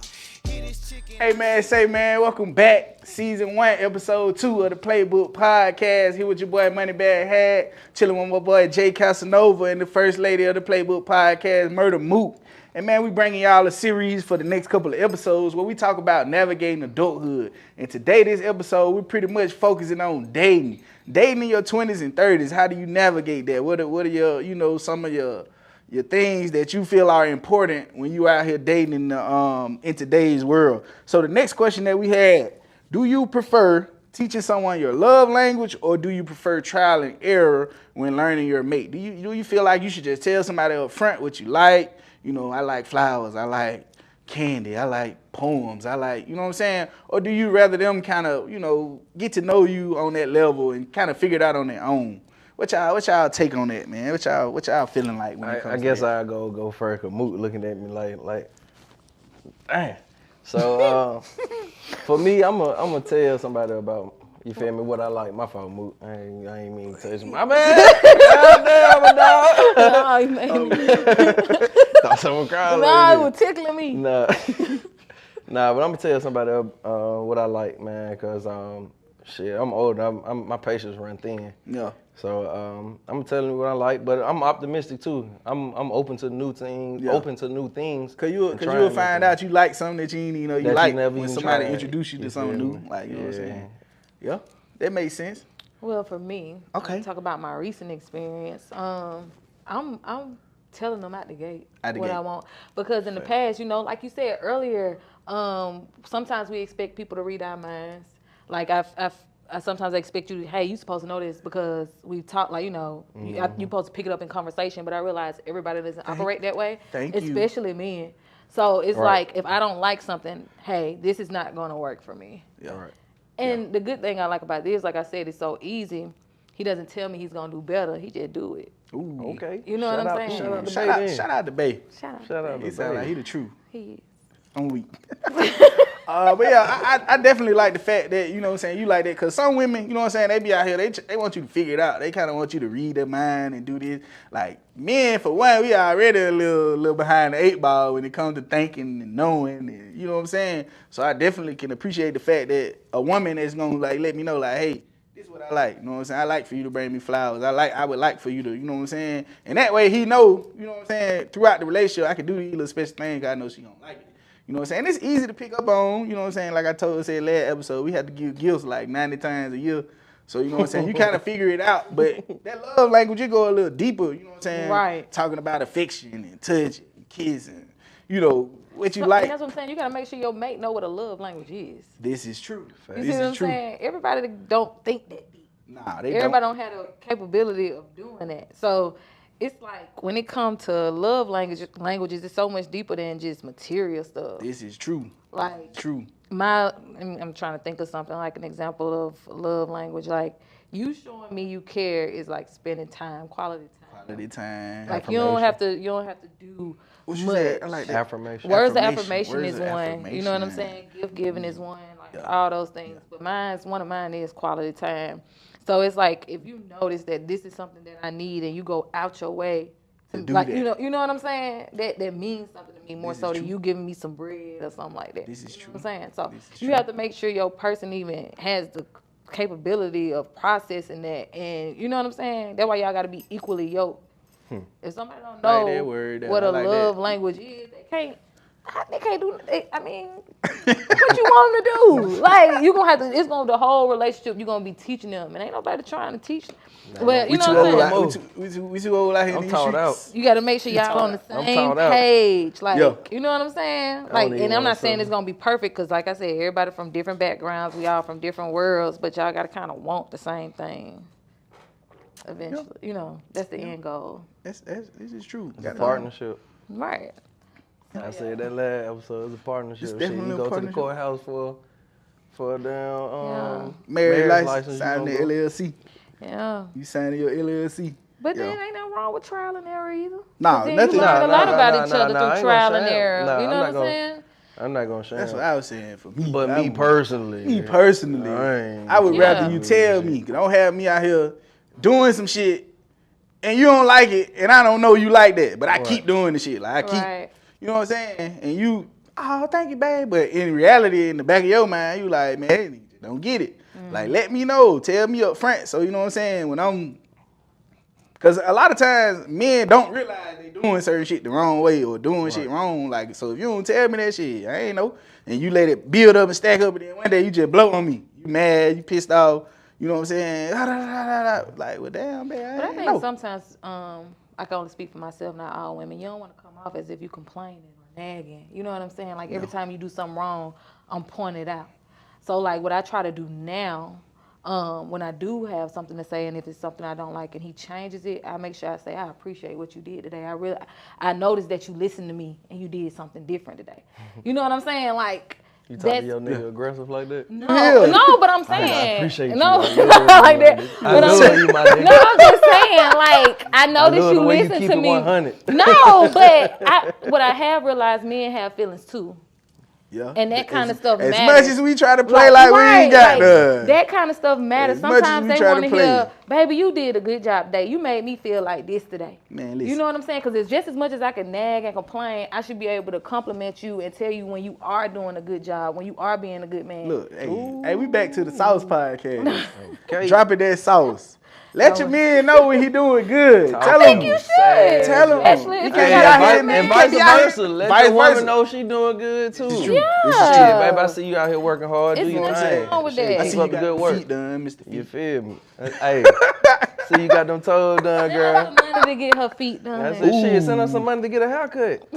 Speaker 2: Hey man, say man, welcome back. Season 1, episode 2 of the Playbook podcast. Here with your boy Moneybag Hag, chilling with my boy Jay Casanova and the first lady of the Playbook podcast, Murder Moot. And man, we bringing y'all a series for the next couple of episodes where we talk about navigating adulthood. And today, this episode, we're pretty much focusing on dating. Dating in your 20s and 30s. How do you navigate that? What are your, some of your things that you feel are important when you out here dating in today's world? So the next question that we had, do you prefer teaching someone your love language, or do you prefer trial and error when learning your mate? Do you feel like you should just tell somebody up front what you like? You know, I like flowers, I like candy, I like poems, I like, you know what I'm saying? Or do you rather them kind of, get to know you on that level and kind of figure it out on their own? What y'all take on that, man? What y'all feeling like when it comes
Speaker 3: I
Speaker 2: to
Speaker 3: guess
Speaker 2: that?
Speaker 3: I'll go first, cause Moot looking at me like, dang. So for me, I'm gonna tell somebody about, you feel me, what I like. My fault, Moot. I ain't mean to touch my bad. Goddamn, my dog.
Speaker 4: No, you made me.
Speaker 3: Thought someone cried.
Speaker 4: No, it was tickling me.
Speaker 3: Nah, but I'm gonna tell somebody what I like, man, cause shit, I'm old. My patience run thin.
Speaker 2: Yeah.
Speaker 3: So I'm telling you what I like, but I'm optimistic too. I'm open to new things.
Speaker 2: Yeah.
Speaker 3: Open to new things.
Speaker 2: Cause you'll find out you like something that you
Speaker 3: That
Speaker 2: like
Speaker 3: you never
Speaker 2: when
Speaker 3: even
Speaker 2: somebody
Speaker 3: tried.
Speaker 2: introduce you to
Speaker 3: You
Speaker 2: something
Speaker 3: feel
Speaker 2: new.
Speaker 3: me?
Speaker 2: Like, you know what I'm
Speaker 3: Yeah.
Speaker 2: saying? Yeah, that makes sense.
Speaker 4: Well, for me,
Speaker 2: Okay.
Speaker 4: I'll talk about my recent experience. I'm telling them out the gate what I want, because in the past, like you said earlier, sometimes we expect people to read our minds. Like I sometimes expect you to, hey, you supposed to know this because we talk, like, you supposed to pick it up in conversation. But I realize everybody doesn't operate that way, especially men. So it's like, if I don't like something, hey, this is not going to work for me.
Speaker 2: Yeah. Right.
Speaker 4: And the good thing I like about this, like I said, it's so easy. He doesn't tell me he's going to do better. He just do it.
Speaker 2: Ooh.
Speaker 3: Okay.
Speaker 4: You know what I'm saying?
Speaker 2: Shout out to Bay.
Speaker 4: Shout out.
Speaker 3: Shout out
Speaker 2: He
Speaker 3: to
Speaker 2: sound like
Speaker 3: Bay.
Speaker 2: he the truth.
Speaker 4: He is.
Speaker 2: I'm weak. But yeah, I definitely like the fact that, you know what I'm saying, you like that. Because some women, you know what I'm saying, they be out here, they want you to figure it out. They kind of want you to read their mind and do this. Like, men, for one, we already a little behind the 8 ball when it comes to thinking and knowing. And, you know what I'm saying? So I definitely can appreciate the fact that a woman is going to, like, let me know, like, hey, this is what I like. You know what I'm saying? I like for you to bring me flowers. I would like for you to, you know what I'm saying? And that way he know, you know what I'm saying, throughout the relationship, I can do these little special things 'cause I know she don't like it. You know what I'm saying? It's easy to pick up on, you know what I'm saying? Like I said last episode, we had to give gifts like 90 times a year. So, you know what I'm saying? You kind of figure it out. But that love language, you go a little deeper, you know what I'm saying?
Speaker 4: Right.
Speaker 2: Talking about affection and touch and kiss and, what you
Speaker 4: And
Speaker 2: like.
Speaker 4: that's what I'm saying. You got to make sure your mate know what a love language is.
Speaker 2: This is true.
Speaker 4: You
Speaker 2: This
Speaker 4: see what
Speaker 2: is
Speaker 4: I'm
Speaker 2: true.
Speaker 4: saying? Everybody don't think that deep.
Speaker 2: Nah, they
Speaker 4: Everybody
Speaker 2: don't.
Speaker 4: don't have the capability of doing that. So it's like when it comes to love languages, it's so much deeper than just material stuff.
Speaker 2: This is true.
Speaker 4: Like
Speaker 2: True.
Speaker 4: I'm trying to think of something like an example of love language. Like you showing me you care is like spending time, quality time.
Speaker 2: Quality time.
Speaker 4: Like you don't have to do
Speaker 2: What you
Speaker 4: much.
Speaker 2: said? I like that.
Speaker 3: Affirmation.
Speaker 4: Words of
Speaker 2: Affirmation.
Speaker 4: affirmation
Speaker 2: Words
Speaker 4: is
Speaker 2: of
Speaker 4: one. You know what I'm
Speaker 2: affirmation.
Speaker 4: saying? Gift giving is one. Like all those things. But one of mine is quality time. So it's like if you notice that this is something that I need and you go out your way to
Speaker 2: do
Speaker 4: like
Speaker 2: that.
Speaker 4: you know what I'm saying? That means something to me more
Speaker 2: This
Speaker 4: so
Speaker 2: is
Speaker 4: than
Speaker 2: true.
Speaker 4: you giving me some bread or something like that.
Speaker 2: This is
Speaker 4: You know
Speaker 2: true.
Speaker 4: what I'm saying? So
Speaker 2: This is
Speaker 4: you
Speaker 2: true.
Speaker 4: have to make sure your person even has the capability of processing that, and you know what I'm saying? That's why y'all gotta be equally yoked. If somebody don't
Speaker 2: Like that
Speaker 4: know
Speaker 2: word,
Speaker 4: what
Speaker 2: I
Speaker 4: a
Speaker 2: like
Speaker 4: love
Speaker 2: that.
Speaker 4: language is, they can't do. I mean, what you want them to do? Like you gonna have to. It's gonna the whole relationship. You gonna be teaching them, and ain't nobody trying to teach them. Well, you
Speaker 2: We
Speaker 4: know
Speaker 2: too
Speaker 4: what I'm
Speaker 2: old
Speaker 4: saying?
Speaker 2: out. We too old out here in
Speaker 3: I'm
Speaker 2: these
Speaker 3: taught
Speaker 2: streets.
Speaker 3: out.
Speaker 4: You got to make sure y'all on the
Speaker 3: I'm
Speaker 4: same
Speaker 3: taught out.
Speaker 4: page. Like,
Speaker 2: Yeah.
Speaker 4: you know what I'm saying? Like,
Speaker 3: even
Speaker 4: and I'm
Speaker 3: wanna
Speaker 4: not saying
Speaker 3: say-
Speaker 4: it's gonna be perfect because, like I said, everybody from different backgrounds. We all from different worlds, but y'all got to kind of want the same thing. Eventually, that's the end goal.
Speaker 2: This is true.
Speaker 3: It's a partnership.
Speaker 4: Right.
Speaker 3: I said that last episode. It's a partnership.
Speaker 2: It's
Speaker 3: Shit,
Speaker 2: definitely
Speaker 3: you
Speaker 2: a
Speaker 3: go to the
Speaker 2: partnership.
Speaker 3: courthouse for a damn
Speaker 2: Marriage
Speaker 3: marriage
Speaker 2: license, sign the
Speaker 3: you gonna go.
Speaker 2: LLC.
Speaker 4: Yeah.
Speaker 2: You signing your LLC.
Speaker 4: But
Speaker 2: Yeah.
Speaker 4: then ain't nothing wrong with trial and error either.
Speaker 2: Nah,
Speaker 4: 'Cause then
Speaker 2: nothing-
Speaker 4: you learn a lot
Speaker 3: Nah,
Speaker 4: about
Speaker 3: nah,
Speaker 4: each
Speaker 3: nah,
Speaker 4: other
Speaker 3: nah, I
Speaker 4: through
Speaker 3: ain't
Speaker 4: trial
Speaker 3: gonna
Speaker 4: and
Speaker 3: shame.
Speaker 4: error.
Speaker 3: Nah,
Speaker 4: You know
Speaker 3: I'm
Speaker 4: what
Speaker 3: not
Speaker 4: I'm
Speaker 3: gonna-
Speaker 4: saying?
Speaker 3: I'm not gonna shame.
Speaker 2: That's what I was saying for me.
Speaker 3: But
Speaker 2: I
Speaker 3: me
Speaker 2: would-
Speaker 3: personally.
Speaker 2: Me personally, I would rather you tell me. Don't have me out here doing some shit and you don't like it and I don't know you like that. But I keep doing the shit. Like I keep,
Speaker 4: Right.
Speaker 2: you know what I'm saying? And oh, thank you, babe. But in reality, in the back of your mind, you like, man, you don't get it. Like, let me know. Tell me up front. So, you know what I'm saying? When I'm, because a lot of times men don't realize they doing certain shit the wrong way or doing shit wrong. Like, so if you don't tell me that shit, I ain't know. And you let it build up and stack up, and then one day you just blow on me. You mad, you pissed off. You know what I'm saying? Like, well, damn, man,
Speaker 4: But I
Speaker 2: ain't
Speaker 4: think
Speaker 2: know.
Speaker 4: sometimes, I can only speak for myself, not all women. You don't want to come off as if you complaining or nagging. You know what I'm saying? Like every time you do something wrong, I'm pointing it out. So like what I try to do now, when I do have something to say, and if it's something I don't like and he changes it, I make sure I say, I appreciate what you did today. I noticed that you listened to me and you did something different today. You know what I'm saying? Like,
Speaker 3: You talk to your nigga aggressive like that?
Speaker 4: no,
Speaker 2: Yeah.
Speaker 4: no, but I'm saying,
Speaker 3: I appreciate you.
Speaker 4: no,
Speaker 3: I love you,
Speaker 4: like that.
Speaker 3: I
Speaker 4: But
Speaker 3: love
Speaker 4: I'm,
Speaker 3: you, my nigga.
Speaker 4: no, I'm just saying, like, I noticed
Speaker 3: love
Speaker 4: you
Speaker 3: the way you
Speaker 4: listen
Speaker 3: keep
Speaker 4: to
Speaker 3: it
Speaker 4: me.
Speaker 3: 100.
Speaker 4: No, but what I have realized, men have feelings too.
Speaker 2: Yeah.
Speaker 4: And that kind of stuff
Speaker 2: as
Speaker 4: matters.
Speaker 2: much as we try to play like we ain't got none.
Speaker 4: That kind of stuff matters.
Speaker 2: As much as
Speaker 4: Sometimes
Speaker 2: we
Speaker 4: they
Speaker 2: try to
Speaker 4: want to
Speaker 2: play.
Speaker 4: hear, baby, you did a good job today. You made me feel like this today.
Speaker 2: Man, listen.
Speaker 4: You know what I'm saying? Because it's just as much as I can nag and complain, I should be able to compliment you and tell you when you are doing a good job, when you are being a good man.
Speaker 2: Look, hey, we back to the sauce podcast.
Speaker 3: Okay.
Speaker 2: Dropping that sauce. Let your man know when he doing good. Tell
Speaker 4: think
Speaker 2: him.
Speaker 4: you should.
Speaker 2: Tell him.
Speaker 4: Especially
Speaker 2: He
Speaker 4: if
Speaker 2: can't
Speaker 4: you
Speaker 2: be
Speaker 4: got
Speaker 2: out
Speaker 4: a
Speaker 2: here,
Speaker 4: good
Speaker 2: man.
Speaker 3: And
Speaker 2: He
Speaker 3: vice
Speaker 2: can't be out here.
Speaker 3: versa. Let
Speaker 2: Vice
Speaker 3: the woman
Speaker 2: versa.
Speaker 3: know she doing good too.
Speaker 2: This is true.
Speaker 4: Yeah.
Speaker 2: This is
Speaker 3: Shit,
Speaker 2: true.
Speaker 3: baby, I see you out here working hard.
Speaker 4: It's
Speaker 3: Do your
Speaker 4: nothing
Speaker 3: thing.
Speaker 4: wrong with that.
Speaker 2: I
Speaker 3: Keep
Speaker 2: see you
Speaker 3: up the
Speaker 2: got
Speaker 3: good
Speaker 2: the
Speaker 3: work.
Speaker 2: feet done, Mr.
Speaker 3: You
Speaker 2: Feet.
Speaker 3: feel me? Hey, see you got them toes done,
Speaker 4: Send her
Speaker 3: girl.
Speaker 4: some money to get her feet done.
Speaker 3: I said, shit, send her some money to get a haircut.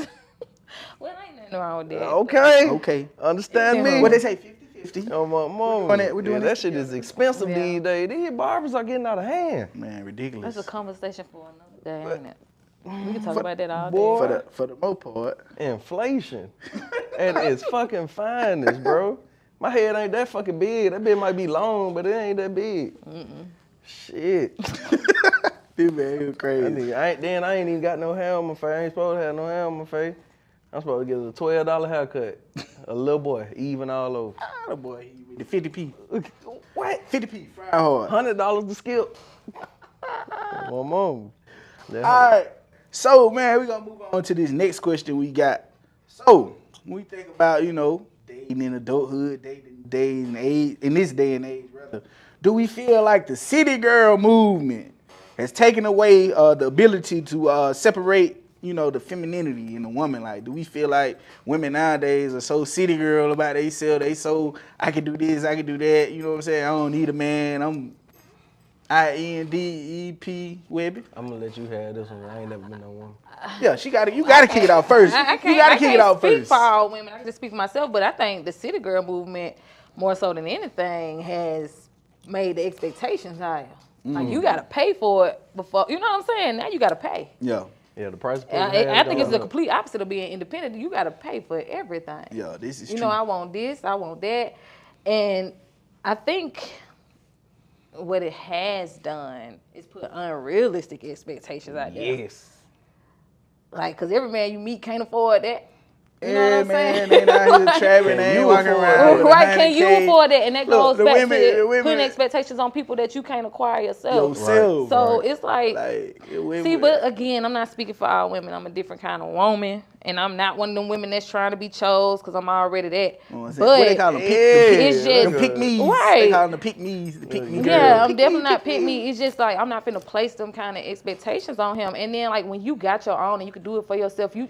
Speaker 4: Well, ain't nothing wrong with that.
Speaker 3: Okay.
Speaker 2: Okay.
Speaker 3: Understand me?
Speaker 2: What they say, 50-50?
Speaker 3: Oh, my mom.
Speaker 2: doing that- we doing
Speaker 3: that
Speaker 2: this
Speaker 3: shit is expensive
Speaker 4: Yeah.
Speaker 3: these days. These barbers are getting out of hand.
Speaker 2: Man, ridiculous.
Speaker 4: That's a conversation for another day, ain't it? We can talk about that all
Speaker 3: Boy.
Speaker 4: day.
Speaker 2: For the most part.
Speaker 3: Inflation at its fucking finest, bro. My head ain't that fucking big. That bit might be long, but it ain't that big. Shit.
Speaker 2: This man is crazy.
Speaker 3: I ain't even got no hair on my face. I ain't supposed to have no hair on my face. I'm supposed to get a $12 haircut. A little boy, even all over.
Speaker 2: Ah, boy, the 50p.
Speaker 3: What?
Speaker 2: 50p, fry hard.
Speaker 3: $100 to skip. My mom.
Speaker 2: All right. So, man, we're going to move on to this next question we got. So, when we think about, dating in adulthood, dating in this day and age, rather, do we feel like the city girl movement has taken away the ability to separate, the femininity in a woman? Like, do we feel like women nowadays are so city girl about themselves? They so, I can do this, I can do that. You know what I'm saying? I don't need a man. I'm INDEP Webby.
Speaker 3: I'm gonna let you have this one. I ain't never been no woman.
Speaker 2: Yeah, you gotta kick it out first. You gotta kick it out
Speaker 4: I can't speak
Speaker 2: first.
Speaker 4: for all women. I can just speak for myself, but I think the city girl movement, more so than anything, has made the expectations higher. Like, you gotta pay for it before, you know what I'm saying? Now you gotta pay.
Speaker 2: Yeah,
Speaker 3: Yeah, the price.
Speaker 4: I think it's the complete opposite of being independent. You gotta pay for everything.
Speaker 2: yeah, this is
Speaker 4: You
Speaker 2: true.
Speaker 4: know, I want this, I want that. And I think what it has done is put unrealistic expectations out there.
Speaker 3: Yes.
Speaker 4: Like, because every man you meet can't afford that. You know
Speaker 2: Yeah,
Speaker 4: what I'm
Speaker 2: man,
Speaker 4: saying?
Speaker 2: they out here traveling, they ain't
Speaker 3: you
Speaker 2: walking
Speaker 3: afford
Speaker 2: around. with
Speaker 4: Right, can you
Speaker 2: 100K.
Speaker 4: afford that? And that
Speaker 2: Look,
Speaker 4: goes
Speaker 2: the
Speaker 4: back
Speaker 2: women-
Speaker 4: to
Speaker 2: the women-
Speaker 4: putting expectations on people that you can't acquire yourself.
Speaker 2: Yourself.
Speaker 4: So
Speaker 2: right.
Speaker 4: it's like,
Speaker 2: the women-
Speaker 4: see, but again, I'm not speaking for all women. I'm a different kind of woman. And I'm not one of them women that's trying to be chose because I'm already that.
Speaker 2: You know what I'm saying?
Speaker 4: But
Speaker 2: What they call them?
Speaker 4: it's
Speaker 2: Them
Speaker 4: just,
Speaker 2: pick-me's. They
Speaker 4: right.
Speaker 2: call them the pick-me's, the pick-me girl.
Speaker 4: Yeah, I'm definitely not pick me. It's just like I'm not finna place them kind of expectations on him. And then like when you got your own and you can do it for yourself, you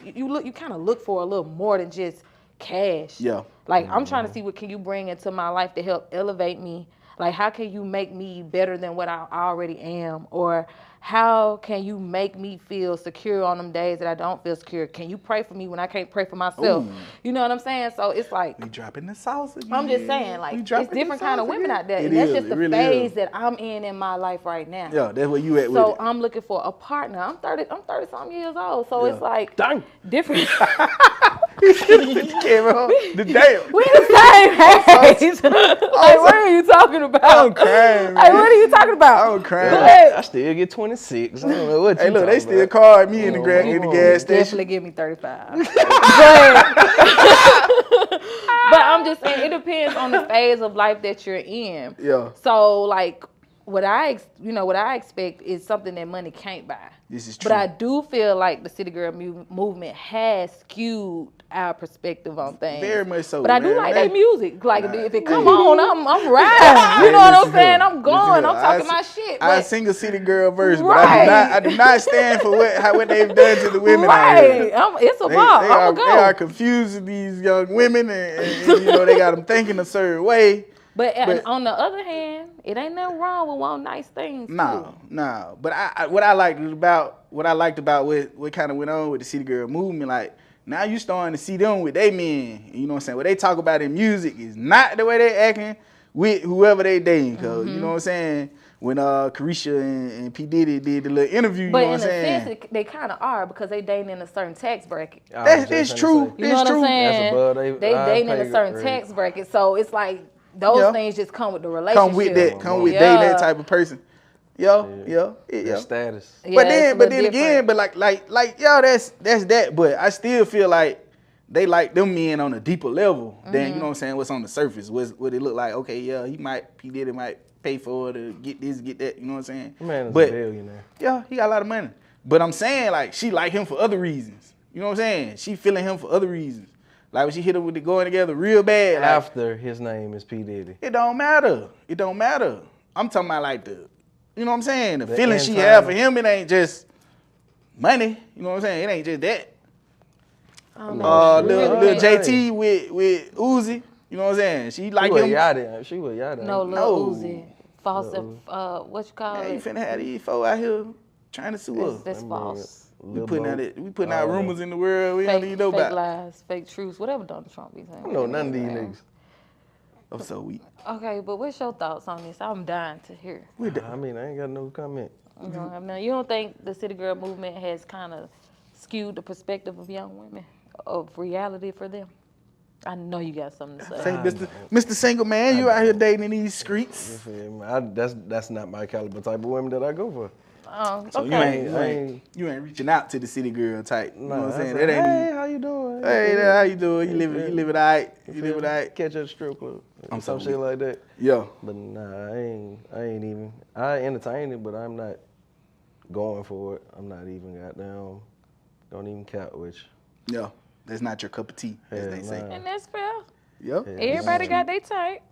Speaker 4: kind of look for a little more than just cash.
Speaker 2: Yeah.
Speaker 4: Like I'm trying to see what can you bring into my life to help elevate me. Like how can you make me better than what I already am, or how can you make me feel secure on them days that I don't feel secure? Can you pray for me when I can't pray for myself?
Speaker 2: Ooh.
Speaker 4: You know what I'm saying? So it's like
Speaker 2: We dropping the sauce again.
Speaker 4: I'm just saying,
Speaker 2: We
Speaker 4: like,
Speaker 2: dropping
Speaker 4: it's
Speaker 2: the
Speaker 4: different kind of
Speaker 2: sauce
Speaker 4: women
Speaker 2: again.
Speaker 4: out there.
Speaker 2: It
Speaker 4: And that's
Speaker 2: is,
Speaker 4: just
Speaker 2: it
Speaker 4: the
Speaker 2: really
Speaker 4: phase
Speaker 2: is.
Speaker 4: that I'm in my life right now.
Speaker 2: Yeah, that's where you at
Speaker 4: So
Speaker 2: with it.
Speaker 4: I'm looking for a partner. I'm 30 something years old. So it's like
Speaker 3: Dang.
Speaker 4: different.
Speaker 2: The damn.
Speaker 4: We the same age. Like, what are you talking about?
Speaker 2: I'm crying,
Speaker 4: Like,
Speaker 2: man.
Speaker 4: what are you talking about?
Speaker 2: I'm crying.
Speaker 3: I still get 26. I don't know what
Speaker 2: Hey,
Speaker 3: you
Speaker 2: look, they
Speaker 3: talking
Speaker 2: still
Speaker 3: about.
Speaker 2: card me in the gas
Speaker 4: You
Speaker 2: station.
Speaker 4: definitely give me 35. But I'm just saying, it depends on the phase of life that you're in.
Speaker 2: Yeah.
Speaker 4: So, like, what I expect is something that money can't buy.
Speaker 2: This is true.
Speaker 4: But I do feel like the city girl movement has skewed our perspective on things.
Speaker 2: Very much so.
Speaker 4: But I do
Speaker 2: man.
Speaker 4: like their music. Like if it come on, I'm riding. You know what I'm saying? I'm going. I'm talking my shit.
Speaker 2: I
Speaker 4: But
Speaker 2: sing a city girl verse,
Speaker 4: Right.
Speaker 2: but I do not stand for what they've done to the women out here.
Speaker 4: right, it's a ball. I'm
Speaker 2: They
Speaker 4: gonna
Speaker 2: are
Speaker 4: go.
Speaker 2: confusing these young women, and they got them thinking a certain way.
Speaker 4: But on the other hand, it ain't nothing wrong with wanting nice things.
Speaker 2: No. But what I liked about what kind of went on with the city girl movement, like now you starting to see them with they men. You know what I'm saying? What they talk about in music is not the way they acting with whoever they dating. Cause you know what I'm saying? When Carisha and P Diddy did the little interview,
Speaker 4: But
Speaker 2: you know
Speaker 4: in
Speaker 2: what I'm
Speaker 4: a
Speaker 2: saying?
Speaker 4: sense, they kind of are because they dating in a certain tax bracket.
Speaker 2: That's true.
Speaker 4: You know what I'm saying?
Speaker 3: That's above
Speaker 4: they dating in a certain
Speaker 3: rate.
Speaker 4: tax bracket, so it's like those things just come with the relationship.
Speaker 2: Come with dating that type of person. Yeah.
Speaker 3: Status.
Speaker 4: Yeah,
Speaker 2: But
Speaker 4: it's
Speaker 2: then
Speaker 4: a little
Speaker 2: again,
Speaker 4: different.
Speaker 2: but like that's that. But I still feel like they like them men on a deeper level than you know what I'm saying. What's on the surface? What it look like? Okay, yeah, P Diddy might pay for it to get this, get that. You know what I'm saying?
Speaker 3: Man is
Speaker 2: But
Speaker 3: a billionaire.
Speaker 2: yeah, he got a lot of money. But I'm saying like she like him for other reasons. You know what I'm saying? She feeling him for other reasons. Like when she hit him with the going together real bad. Like,
Speaker 3: After his name is P Diddy.
Speaker 2: it don't matter. I'm talking about like you know what I'm saying? The feeling she
Speaker 3: internal.
Speaker 2: have for him, it ain't just money. You know what I'm saying? It ain't just that. Little JT with Uzi. You know what I'm saying? She like him.
Speaker 3: She was yada.
Speaker 4: No,
Speaker 2: No.
Speaker 4: Lil Uzi. False. What you call
Speaker 2: Man, you
Speaker 4: it?
Speaker 2: finna have these folk out here trying to sue us.
Speaker 4: That's false.
Speaker 2: We putting out rumors in the world we don't even know
Speaker 4: Fake
Speaker 2: about.
Speaker 4: lies, fake truths, whatever Donald Trump be saying.
Speaker 3: I don't know none of these niggas.
Speaker 2: I'm so weak.
Speaker 4: Okay, but what's your thoughts on this? I'm dying to hear.
Speaker 3: I mean, I ain't got no comment.
Speaker 4: You know, I mean, you don't think the city girl movement has kind of skewed the perspective of young women of reality for them? I know you got something to say.
Speaker 2: Say, Mr. Single Man, you out here dating in these streets.
Speaker 3: You feel me? That's not my caliber type of women that I go for.
Speaker 2: So
Speaker 4: Okay.
Speaker 2: you ain't reaching out to the city girl type. You know what I'm saying?
Speaker 3: Like,
Speaker 2: That ain't
Speaker 3: hey,
Speaker 2: even.
Speaker 3: how you doing?
Speaker 2: Hey, there, how you doing? You living alright? You living alright?
Speaker 3: Catch at the strip club.
Speaker 2: I'm
Speaker 3: some
Speaker 2: so
Speaker 3: shit
Speaker 2: weak.
Speaker 3: like that.
Speaker 2: Yeah.
Speaker 3: But nah, I ain't even. I entertain it, but I'm not going for it. I'm not even goddamn. Don't even count with you.
Speaker 2: Yeah. That's not your cup of tea, as
Speaker 3: Hell
Speaker 2: they say.
Speaker 3: nah.
Speaker 4: And that's fair.
Speaker 2: Yep.
Speaker 4: Everybody got their type.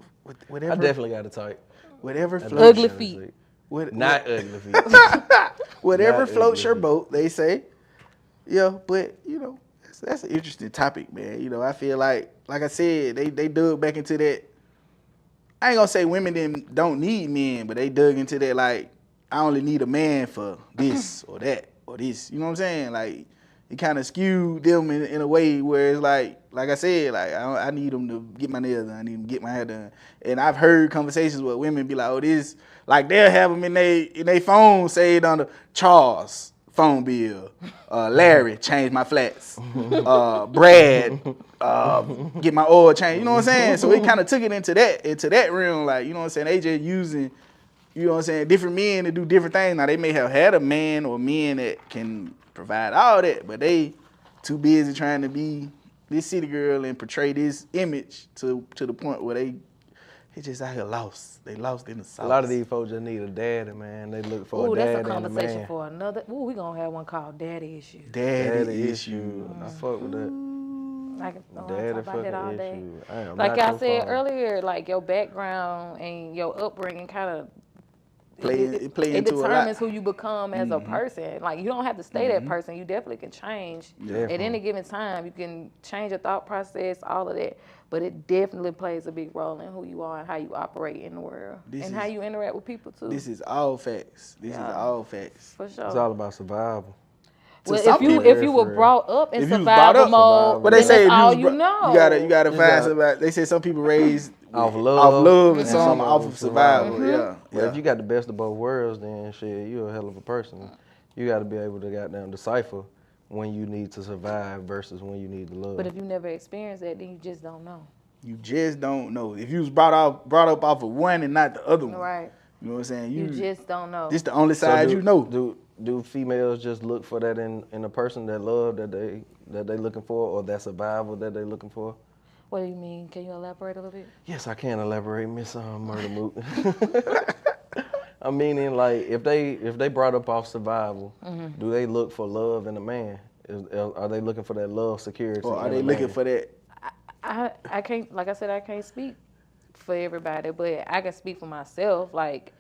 Speaker 2: Whatever.
Speaker 3: I definitely got a type.
Speaker 2: Whatever
Speaker 3: I
Speaker 2: floats.
Speaker 4: Ugly
Speaker 3: definitely
Speaker 4: feet.
Speaker 3: got a type.
Speaker 2: What,
Speaker 3: Not ugly feet.
Speaker 2: whatever
Speaker 3: Not
Speaker 2: floats
Speaker 3: ugly
Speaker 2: your
Speaker 3: feet.
Speaker 2: boat, they say. Yeah, but that's an interesting topic, man. I feel like I said, they dug back into that. I ain't gonna say women don't need men, but they dug into that like I only need a man for this or that or this. You know what I'm saying? Like it kind of skewed them in a way where it's like I said, like I need them to get my nails done, I need them to get my hair done. And I've heard conversations where women be like, oh, this, like they'll have them in they phone saved under Charles phone bill, Larry change my flats, Brad get my oil change. You know what I'm saying? So we kind of took it into that realm, like you know what I'm saying. They just using, you know what I'm saying, different men to do different things. Now they may have had a man or men that can provide all that, but they too busy trying to be this city girl and portray this image to the point where they just out here lost. They lost in the sauce.
Speaker 3: A lot of these folks just need a daddy, man. They look for
Speaker 4: Ooh,
Speaker 3: a daddy
Speaker 4: that's a
Speaker 3: and a
Speaker 4: conversation
Speaker 3: man.
Speaker 4: for another. Ooh, we gonna have one called Daddy Issue.
Speaker 2: Daddy issue.
Speaker 3: I fuck with that.
Speaker 4: I can talk
Speaker 3: Daddy
Speaker 4: about
Speaker 3: fucking
Speaker 4: that all day.
Speaker 3: issue. I am
Speaker 4: Like
Speaker 3: not
Speaker 4: I
Speaker 3: your
Speaker 4: said
Speaker 3: father.
Speaker 4: earlier, like your background and your upbringing kind of
Speaker 2: Play
Speaker 4: it
Speaker 2: into a lot.
Speaker 4: determines who you become as a person. Like you don't have to stay that person. You definitely can change at any given time. You can change your thought process, all of that. But it definitely plays a big role in who you are and how you operate in the world how you interact with people too.
Speaker 2: This is all facts. This is all facts.
Speaker 4: For sure.
Speaker 3: It's all about survival.
Speaker 4: Well,
Speaker 2: some
Speaker 4: if you were brought up in
Speaker 2: If you was brought
Speaker 4: survival
Speaker 2: up,
Speaker 4: mode,
Speaker 2: But they
Speaker 4: then
Speaker 2: say
Speaker 4: that's
Speaker 2: if
Speaker 4: all
Speaker 2: you
Speaker 4: you
Speaker 2: was
Speaker 4: know.
Speaker 2: you gotta
Speaker 3: Just
Speaker 2: find
Speaker 3: got-
Speaker 2: somebody. They say some people raised
Speaker 3: Off love,
Speaker 2: and some off of survival. Yeah.
Speaker 3: But if you got the best of both worlds, then shit, you a hell of a person. You got to be able to goddamn decipher when you need to survive versus when you need to love.
Speaker 4: But if you never experienced that, then you just don't know.
Speaker 2: You just don't know. If you was brought up off of one and not the other one.
Speaker 4: Right.
Speaker 2: You know what I'm saying?
Speaker 4: You just don't know.
Speaker 2: This the only
Speaker 3: So
Speaker 2: side you know.
Speaker 3: Do females just look for that in a person, that love that they looking for, or that survival that they looking for?
Speaker 4: What do you mean? Can you elaborate a little bit?
Speaker 3: Yes, I can elaborate, Miss Murder Moot. I'm meaning like if they brought up off survival, do they look for love in a man? Are they looking for that love security?
Speaker 2: Or are
Speaker 3: in
Speaker 2: they
Speaker 3: a
Speaker 2: looking
Speaker 3: man?
Speaker 2: for that?
Speaker 4: I can't, like I said, I can't speak for everybody, but I can speak for myself. Like,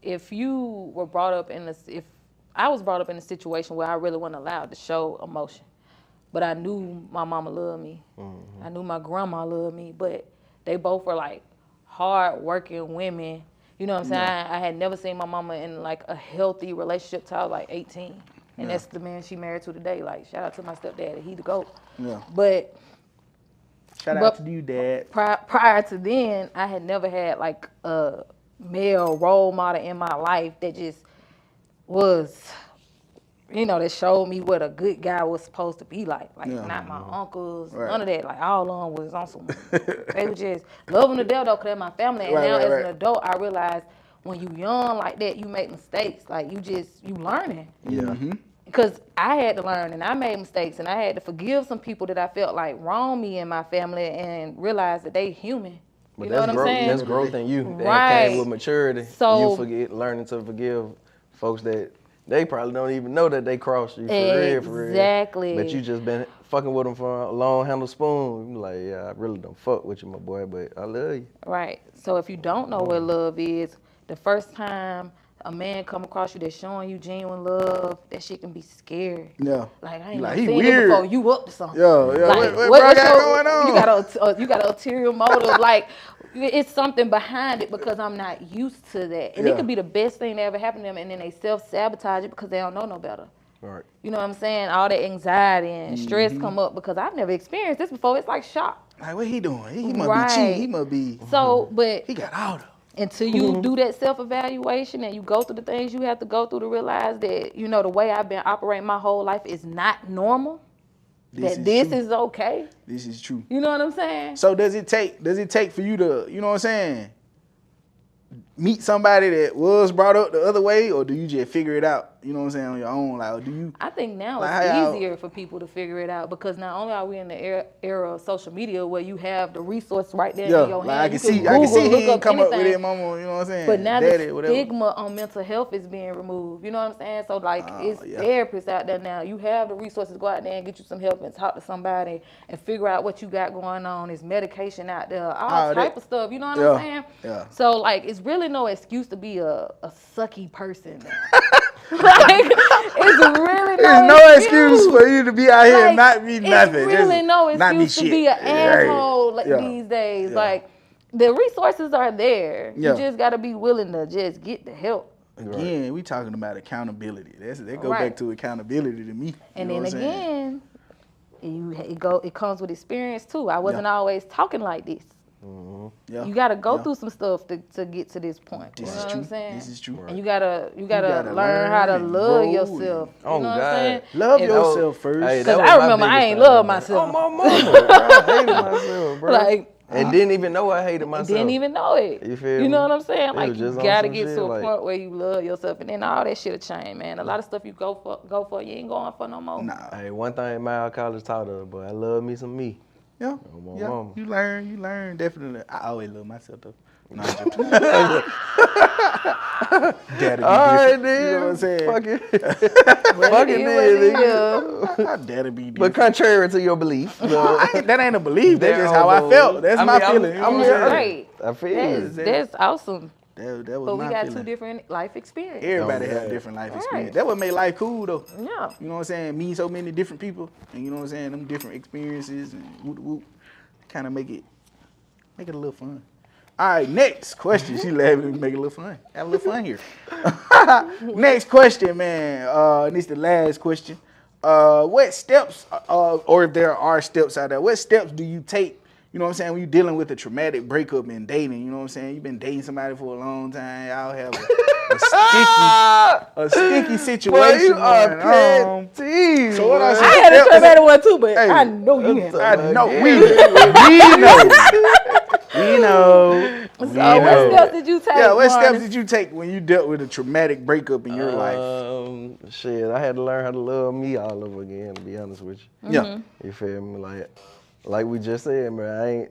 Speaker 4: if you were brought up if I was brought up in a situation where I really wasn't allowed to show emotion, but I knew my mama loved me, I knew my grandma loved me, but they both were like hard working women. You know what I'm saying? I had never seen my mama in like a healthy relationship till I was like 18. And that's the man she married to today. Like, shout out to my stepdad, he the GOAT.
Speaker 2: Yeah.
Speaker 4: But
Speaker 2: Shout out to you, Dad.
Speaker 4: prior to then, I had never had like a male role model in my life that just was, that showed me what a good guy was supposed to be like. Like, not my uncles, none of that. Like, all of them was on some, they were just loving the devil though, because they're my family. And now as an adult, I realized when you young like that, you make mistakes. Like, you learning.
Speaker 3: Yeah.
Speaker 4: Because I had to learn and I made mistakes and I had to forgive some people that I felt like wronged me in my family and realize that they human.
Speaker 3: But
Speaker 4: You know what I'm saying?
Speaker 3: That's growth in you.
Speaker 4: Right.
Speaker 3: That came with maturity.
Speaker 4: So
Speaker 3: Learning to forgive folks that they probably don't even know that they crossed you for real.
Speaker 4: Exactly.
Speaker 3: But you just been fucking with them for a long handle spoon. You like, yeah, I really don't fuck with you, my boy, but I love you.
Speaker 4: Right. So if you don't know what love is, the first time a man come across you that's showing you genuine love, that shit can be scary.
Speaker 2: Yeah.
Speaker 4: Like, I ain't
Speaker 2: Like,
Speaker 4: never
Speaker 2: he
Speaker 4: seen
Speaker 2: weird.
Speaker 4: it before. You up to something.
Speaker 2: Yeah.
Speaker 4: Like,
Speaker 2: what bro got going on?
Speaker 4: You got an ulterior motive. Like, it's something behind it because I'm not used to that. And it could be the best thing that ever happened to them, and then they self-sabotage it because they don't know no better.
Speaker 3: Right.
Speaker 4: You know what I'm saying? All that anxiety and stress come up because I've never experienced this before. It's like shock.
Speaker 2: Like, what he doing? He must be cheating. He must be.
Speaker 4: So, but
Speaker 2: He got all of them.
Speaker 4: until you do that self-evaluation and you go through the things you have to go through to realize that, the way I've been operating my whole life is not normal, this is okay.
Speaker 2: This is true.
Speaker 4: You know what I'm saying?
Speaker 2: So does it take for you to, you know what I'm saying, meet somebody that was brought up the other way, or do you just figure it out, you know what I'm saying, on your own? Like, do you?
Speaker 4: I think now
Speaker 2: like,
Speaker 4: it's easier for people to figure it out because not only are we in the era of social media where you have the resource right there in your hand.
Speaker 2: I can see
Speaker 4: Google,
Speaker 2: he ain't come up with it, mama, you know what I'm saying?
Speaker 4: But now
Speaker 2: Daddy,
Speaker 4: the
Speaker 2: whatever.
Speaker 4: stigma on mental health is being removed. You know what I'm saying? So it's therapists out there now. You have the resources to go out there and get you some help and talk to somebody and figure out what you got going on. There's medication out there, all type of stuff. You know what I'm saying?
Speaker 2: Yeah.
Speaker 4: So it's really no excuse to be a sucky person now. It's really
Speaker 2: no excuse for you to be out here and not be nothing.
Speaker 4: It's really no excuse to be an asshole these days.
Speaker 2: Yeah.
Speaker 4: Like, the resources are there.
Speaker 2: Yeah.
Speaker 4: You just got to be willing to just get the help.
Speaker 2: Again, we talking about accountability. That go back to accountability to me.
Speaker 4: And then again, it comes with experience too. I wasn't always talking like this.
Speaker 2: Yeah.
Speaker 4: You got to go through some stuff to get to this point.
Speaker 2: This
Speaker 4: you know
Speaker 2: is
Speaker 4: what
Speaker 2: true.
Speaker 4: I'm saying?
Speaker 2: This is true.
Speaker 4: And you gotta learn how to love yourself. You know what I'm saying?
Speaker 2: Love yourself first.
Speaker 4: Because I remember I ain't love myself.
Speaker 3: Oh, my mama. Bro, I hated myself, bro. And didn't even know I hated myself.
Speaker 4: Didn't even know it.
Speaker 3: You feel me?
Speaker 4: You know what I'm saying? Like,
Speaker 3: was
Speaker 4: you
Speaker 3: just on
Speaker 4: gotta
Speaker 3: some
Speaker 4: get
Speaker 3: shit,
Speaker 4: to a
Speaker 3: like-
Speaker 4: point where you love yourself, and then all that shit'll change, man. A lot of stuff you go for, you ain't going for no more.
Speaker 2: Nah.
Speaker 3: Hey, one thing my college taught us, boy, I love me some me.
Speaker 2: Yeah.
Speaker 3: my
Speaker 2: Yeah.
Speaker 3: mama.
Speaker 2: You learn, definitely. I always love myself though. No, I'm joking. Daddy be
Speaker 3: All right,
Speaker 2: different.
Speaker 3: then.
Speaker 2: You know what I'm saying?
Speaker 3: Fuck it.
Speaker 4: Fuck
Speaker 3: it,
Speaker 2: My daddy be different.
Speaker 3: But contrary to your belief,
Speaker 2: That ain't a belief. That's
Speaker 3: There
Speaker 2: just how I
Speaker 3: are
Speaker 2: felt.
Speaker 3: those-
Speaker 2: That's
Speaker 3: I
Speaker 2: my
Speaker 3: mean, I'm-
Speaker 2: feeling. You know
Speaker 3: I'm
Speaker 2: what
Speaker 3: here-
Speaker 2: I'm saying?
Speaker 4: Right.
Speaker 3: I feel you.
Speaker 4: That's awesome.
Speaker 2: That was
Speaker 4: But we
Speaker 2: my
Speaker 4: got
Speaker 2: feeling.
Speaker 4: two different life experiences.
Speaker 2: Everybody
Speaker 3: Oh,
Speaker 2: have
Speaker 3: yeah.
Speaker 2: different life
Speaker 4: Right.
Speaker 2: experience. That what make life cool though.
Speaker 4: Yeah.
Speaker 2: You know what I'm saying? Meet so many different people, and you know what I'm saying? Them different experiences and whoop whoop, kind of make it a little fun. All right, next question. She laughing to make it a little fun. Have a little fun here. Next question, man. And this is the last question. What steps, or if there are steps out there, what steps do you take? You know what I'm saying? When you're dealing with a traumatic breakup and dating, you know what I'm saying? You've been dating somebody for a long time. Y'all have a sticky situation
Speaker 3: Boy, you are
Speaker 2: going on.
Speaker 3: petty.
Speaker 2: So what I
Speaker 4: I had a traumatic one too, but
Speaker 2: Hey,
Speaker 4: I know you had.
Speaker 2: I know
Speaker 3: Yeah.
Speaker 2: we know.
Speaker 4: So what steps did you take?
Speaker 2: Yeah, what steps
Speaker 4: Marcus?
Speaker 2: did you take when you dealt with a traumatic breakup in your life?
Speaker 3: Shit, I had to learn how to love me all over again, to be honest with you.
Speaker 2: Yeah.
Speaker 3: You feel me? Like we just said, man,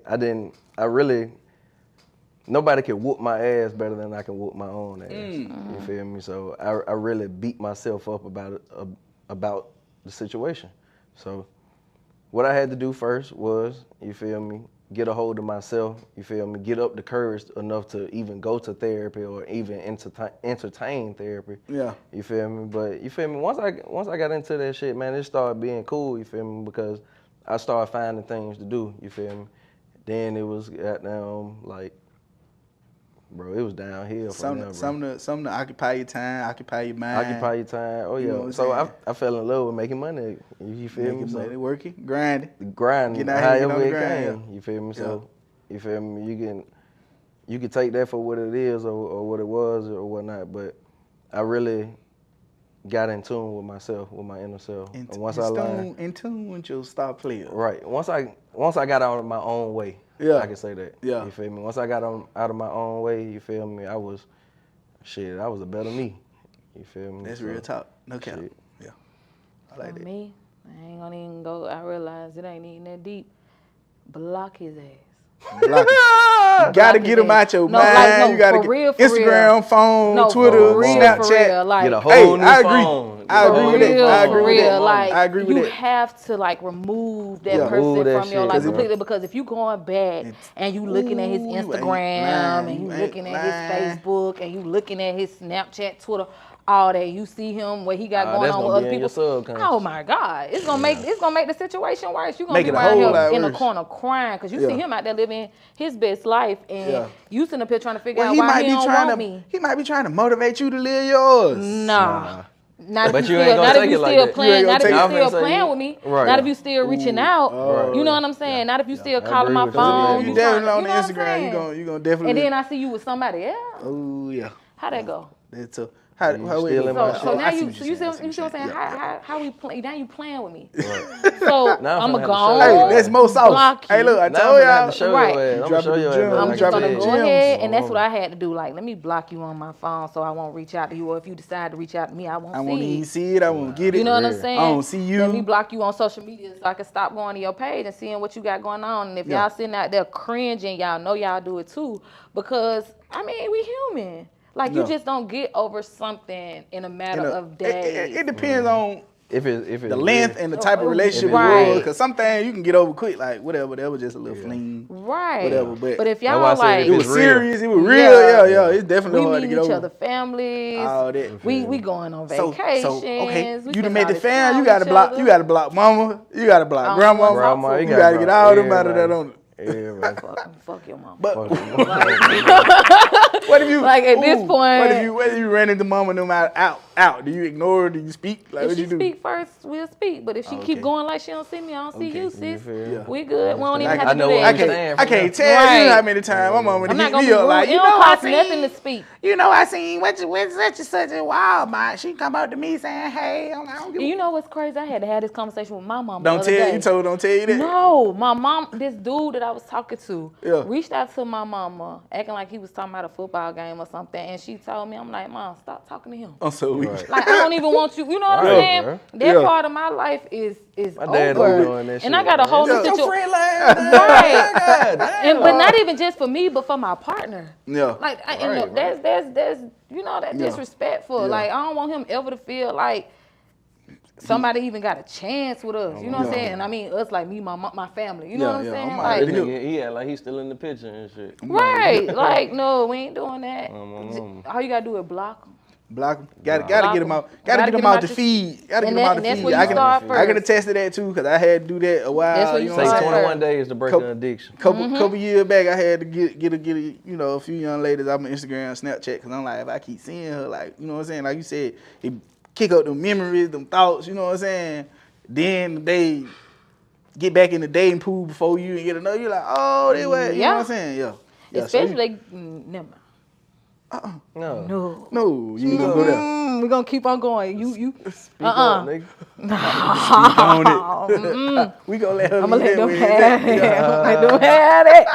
Speaker 3: nobody can whoop my ass better than I can whoop my own ass. You feel me? So I really beat myself up about the situation. So what I had to do first was, you feel me, get a hold of myself, you feel me, get up the courage enough to even go to therapy or even entertain therapy.
Speaker 2: Yeah.
Speaker 3: You feel me? But you feel me, once I got into that shit, man, it started being cool, you feel me, because I started finding things to do, you feel me? Then it was goddamn like, bro, it was downhill from there, bro.
Speaker 2: Something to occupy your time, occupy your mind.
Speaker 3: Occupy your time. Oh yeah.
Speaker 2: You know what I'm
Speaker 3: So
Speaker 2: saying?
Speaker 3: I fell in love with making money. You feel me?
Speaker 2: Making
Speaker 3: So
Speaker 2: money, working, grinding.
Speaker 3: grind
Speaker 2: Getting out here, getting
Speaker 3: however
Speaker 2: on the
Speaker 3: it
Speaker 2: grind,
Speaker 3: came. You feel me? So you feel me? You can take that for what it is or what it was or whatnot. But I really got in tune with myself, with my inner self. And once I learned,
Speaker 2: in tune with your star player.
Speaker 3: right. Once I got out of my own way.
Speaker 2: Yeah.
Speaker 3: I can say that.
Speaker 2: Yeah.
Speaker 3: You feel me? Once I got out of my own way, you feel me? I was a better me. You feel me?
Speaker 2: That's
Speaker 3: So,
Speaker 2: real talk. No cap.
Speaker 3: shit.
Speaker 2: Yeah. I like
Speaker 4: For
Speaker 2: that.
Speaker 4: me, I ain't gonna even go. I realize it ain't even that deep. Block his ass.
Speaker 2: Block it. You gotta get them out your mind. You gotta
Speaker 4: for
Speaker 2: get
Speaker 4: real,
Speaker 2: Instagram, phone,
Speaker 4: No,
Speaker 2: Twitter,
Speaker 4: for real,
Speaker 2: Snapchat.
Speaker 4: for real. Like,
Speaker 3: Get a
Speaker 2: Hey,
Speaker 3: whole new
Speaker 2: I agree.
Speaker 3: phone.
Speaker 2: I agree with that. I agree
Speaker 4: for
Speaker 2: with
Speaker 4: real.
Speaker 2: that.
Speaker 4: Like,
Speaker 2: I agree with
Speaker 4: you
Speaker 2: that.
Speaker 4: have to like remove that
Speaker 2: Yeah.
Speaker 4: person
Speaker 3: Remove that
Speaker 4: from your
Speaker 3: shit,
Speaker 4: life
Speaker 3: bro.
Speaker 4: completely, because if you going back and you looking at his
Speaker 2: Ooh, you ain't
Speaker 4: Instagram
Speaker 2: lying.
Speaker 4: and you
Speaker 2: You ain't
Speaker 4: looking at
Speaker 2: lying.
Speaker 4: his Facebook and you looking at his Snapchat, Twitter, all that, you see him what he got going
Speaker 3: that's
Speaker 4: on
Speaker 3: gonna
Speaker 4: with
Speaker 3: be
Speaker 4: other
Speaker 3: in your
Speaker 4: people.
Speaker 3: subconscious.
Speaker 4: Oh my God, it's gonna make the situation worse. You gonna
Speaker 2: Make
Speaker 4: be
Speaker 2: it a
Speaker 4: around
Speaker 2: whole
Speaker 4: here
Speaker 2: lot
Speaker 4: in the
Speaker 2: worse.
Speaker 4: corner crying because you
Speaker 2: Yeah.
Speaker 4: see him out there living his best life, and
Speaker 2: Yeah.
Speaker 4: you sitting up here trying to figure
Speaker 2: Well,
Speaker 4: out
Speaker 2: he
Speaker 4: why
Speaker 2: might
Speaker 4: he
Speaker 2: be
Speaker 4: don't
Speaker 2: trying
Speaker 4: want
Speaker 2: to.
Speaker 4: me.
Speaker 2: He might be trying to motivate you to live yours.
Speaker 4: Nah. Not
Speaker 3: But
Speaker 4: if
Speaker 3: you
Speaker 4: you
Speaker 3: ain't
Speaker 4: still,
Speaker 3: gonna
Speaker 4: not if
Speaker 3: take
Speaker 4: you
Speaker 3: it like
Speaker 4: still
Speaker 3: that.
Speaker 4: playing,
Speaker 2: You ain't
Speaker 4: not if
Speaker 2: gonna
Speaker 4: you
Speaker 2: take
Speaker 3: it.
Speaker 4: still
Speaker 3: I'm
Speaker 4: playing
Speaker 3: saying
Speaker 4: with me,
Speaker 3: right.
Speaker 4: not if you still reaching out.
Speaker 3: Right.
Speaker 4: You know what I'm saying? Not if you still
Speaker 3: I
Speaker 4: calling
Speaker 3: agree
Speaker 4: my
Speaker 3: with that.
Speaker 4: phone.
Speaker 2: You
Speaker 4: You
Speaker 2: definitely
Speaker 4: trying-
Speaker 2: on
Speaker 4: you
Speaker 2: the
Speaker 4: know what I'm
Speaker 2: Instagram. You
Speaker 4: saying?
Speaker 2: gonna definitely.
Speaker 4: And then I see you with somebody else.
Speaker 2: Oh yeah.
Speaker 4: How that go?
Speaker 2: That's tough. How
Speaker 3: You
Speaker 2: we
Speaker 3: still
Speaker 2: doing?
Speaker 3: in my
Speaker 4: So
Speaker 3: shit.
Speaker 4: so now
Speaker 2: I see
Speaker 4: you
Speaker 2: what
Speaker 4: so
Speaker 2: you're
Speaker 4: you
Speaker 2: saying.
Speaker 4: see what I'm saying?
Speaker 2: Yeah.
Speaker 4: How we play? Now you playing with me.
Speaker 3: Right.
Speaker 4: So
Speaker 3: Now
Speaker 4: I'm
Speaker 3: I'm
Speaker 4: gonna
Speaker 3: finna have to show
Speaker 4: go.
Speaker 3: you.
Speaker 2: Hey, that's more sauce.
Speaker 4: Block
Speaker 2: Hey,
Speaker 4: you.
Speaker 2: look, I
Speaker 3: Now
Speaker 2: told
Speaker 3: I'm gonna have
Speaker 2: y'all.
Speaker 3: to show
Speaker 4: Right.
Speaker 3: your ass. I'm
Speaker 2: Drop
Speaker 3: gonna
Speaker 2: it
Speaker 3: show
Speaker 2: to
Speaker 3: your
Speaker 2: the gym.
Speaker 3: ass.
Speaker 4: I'm
Speaker 2: Like
Speaker 4: just
Speaker 2: I
Speaker 4: gonna
Speaker 2: said,
Speaker 4: go
Speaker 2: gems.
Speaker 4: ahead, and that's what I had to do. Like, let me block you on my phone so I won't reach out to you. Or if you decide to reach out to me, I won't
Speaker 2: I
Speaker 4: see
Speaker 2: won't
Speaker 4: it.
Speaker 2: even see it. I won't get it.
Speaker 4: You know what I'm
Speaker 3: Rare.
Speaker 4: saying?
Speaker 2: I don't see you.
Speaker 4: Let me block you on social media so I can stop going to your page and seeing what you got going on. And if
Speaker 2: Yeah.
Speaker 4: y'all sitting out there cringing, y'all know y'all do it too. Because, I mean, we human. Like, you
Speaker 2: Yeah.
Speaker 4: just don't get over something in a matter
Speaker 2: You know,
Speaker 4: of days.
Speaker 2: it depends on
Speaker 3: If it's
Speaker 2: the length and the type of relationship
Speaker 4: Right.
Speaker 2: it was. Because some things you can get over quick, like whatever, that was just a little fling.
Speaker 4: Right.
Speaker 2: Whatever, but
Speaker 4: if
Speaker 3: That's why I
Speaker 4: y'all
Speaker 3: said
Speaker 4: like,
Speaker 3: if
Speaker 2: It was
Speaker 3: it's real.
Speaker 2: serious. It was real. Yeah. It's definitely
Speaker 4: we
Speaker 2: hard to
Speaker 4: meet
Speaker 2: get
Speaker 4: each
Speaker 2: over.
Speaker 4: other families.
Speaker 2: All that.
Speaker 4: We going on
Speaker 2: So
Speaker 4: vacations.
Speaker 2: okay,
Speaker 4: we
Speaker 2: you done
Speaker 4: spend
Speaker 2: made
Speaker 4: all
Speaker 2: the
Speaker 4: this
Speaker 2: fam.
Speaker 4: time
Speaker 2: You
Speaker 4: with
Speaker 2: gotta
Speaker 4: each
Speaker 2: block.
Speaker 4: other.
Speaker 2: You gotta block mama. You gotta block
Speaker 4: I don't
Speaker 2: grandma.
Speaker 4: wanna talk to
Speaker 2: You
Speaker 4: her.
Speaker 2: gotta get all them out of that on.
Speaker 3: Everybody.
Speaker 4: Fuck your mama.
Speaker 2: But
Speaker 3: Fuck
Speaker 2: what if you
Speaker 4: Like, at this point-
Speaker 2: What if you ran into mama no matter out? Do you ignore her? Do you speak? Like
Speaker 4: if
Speaker 2: what
Speaker 4: she
Speaker 2: you do?
Speaker 4: speak first, we'll speak. But if she keep
Speaker 2: Okay.
Speaker 4: going like she don't see me, I don't see
Speaker 2: Okay.
Speaker 4: you,
Speaker 2: You
Speaker 4: sis.
Speaker 3: feel?
Speaker 2: Yeah.
Speaker 4: We good. We don't even
Speaker 2: I
Speaker 4: have to
Speaker 3: know
Speaker 4: do
Speaker 3: what
Speaker 2: I
Speaker 4: that.
Speaker 3: I'm
Speaker 2: can't.
Speaker 3: saying
Speaker 2: I
Speaker 3: from
Speaker 2: can't tell you
Speaker 4: Right.
Speaker 2: how many times my mama
Speaker 4: I'm
Speaker 2: hit
Speaker 4: not gonna
Speaker 2: me
Speaker 4: be
Speaker 2: up
Speaker 4: rude.
Speaker 2: like,
Speaker 4: It
Speaker 2: you
Speaker 4: don't
Speaker 2: know, I
Speaker 4: cost
Speaker 2: seen
Speaker 4: nothing to speak.
Speaker 2: You know, I seen what such and such in Walmart. She come up to me saying, "Hey, I'm like, I don't give
Speaker 4: And
Speaker 2: a
Speaker 4: you know what's crazy? I had to have this conversation with my mama
Speaker 2: Don't
Speaker 4: the other
Speaker 2: tell
Speaker 4: day.
Speaker 2: you. Don't tell you that.
Speaker 4: No, my mom, this dude that I was talking to,
Speaker 2: Yeah.
Speaker 4: reached out to my mama, acting like he was talking about a football game or something, and she told me, I'm like, Mom, stop talking to him.
Speaker 2: I'm so weak.
Speaker 3: Right.
Speaker 4: Like, I don't even want you. You know what I'm
Speaker 3: Right,
Speaker 4: saying?
Speaker 3: bro.
Speaker 4: That
Speaker 2: Yeah.
Speaker 4: part of my life is
Speaker 3: My dad
Speaker 4: over.
Speaker 3: was doing that
Speaker 4: and
Speaker 3: shit,
Speaker 4: I got a
Speaker 3: man.
Speaker 4: whole
Speaker 2: Yeah.
Speaker 4: situation.
Speaker 3: Right.
Speaker 4: And but not even just for me, but for my partner.
Speaker 2: Yeah.
Speaker 4: Like,
Speaker 3: Right,
Speaker 4: you know,
Speaker 3: right.
Speaker 4: that's you know, that
Speaker 2: Yeah.
Speaker 4: disrespectful.
Speaker 2: Yeah.
Speaker 4: Like, I don't want him ever to feel like somebody even got a chance with us. You know what I'm
Speaker 2: Yeah.
Speaker 4: saying? And I mean, us like me, my family. You know what I'm
Speaker 2: Yeah,
Speaker 4: saying?
Speaker 2: I'm
Speaker 4: Like,
Speaker 2: already here.
Speaker 3: He act like he's still in the picture and shit.
Speaker 4: right? Like, no, we ain't doing that.
Speaker 3: mama.
Speaker 4: All you gotta do is block them.
Speaker 2: Block him. Gotta
Speaker 4: Block
Speaker 2: get him
Speaker 4: 'em.
Speaker 2: out. Gotta get him out the feed. Gotta
Speaker 4: And
Speaker 2: get him out
Speaker 4: that-
Speaker 2: the
Speaker 4: that's
Speaker 2: feed.
Speaker 4: where you
Speaker 2: I can
Speaker 4: start
Speaker 2: I can
Speaker 4: first.
Speaker 2: attest to that too, cause I had to do that a while.
Speaker 4: That's where
Speaker 2: you
Speaker 4: you
Speaker 2: know
Speaker 3: Say
Speaker 2: what I'm
Speaker 4: start
Speaker 2: saying?
Speaker 3: 21 days to break
Speaker 2: Couple-
Speaker 3: an addiction.
Speaker 2: Couple years back, I had to get a you know, a few young ladies off my Instagram, Snapchat, cause I'm like, if I keep seeing her, like, you know what I'm saying, like you said, it kick up them memories, them thoughts, you know what I'm saying. Then they get back in the dating pool before you and get to know you, like, oh, they were, you know what I'm saying, yeah. Yeah, so you-
Speaker 4: Especially, never mind.
Speaker 3: No.
Speaker 4: No.
Speaker 2: no, you ain't gonna go there.
Speaker 4: We're gonna keep on going. You
Speaker 3: Speak up, nigga.
Speaker 2: On it. We gonna let her
Speaker 4: I'm gonna
Speaker 2: leave
Speaker 4: let them
Speaker 2: that way.
Speaker 4: have it.
Speaker 2: Yeah.
Speaker 4: Let them have it.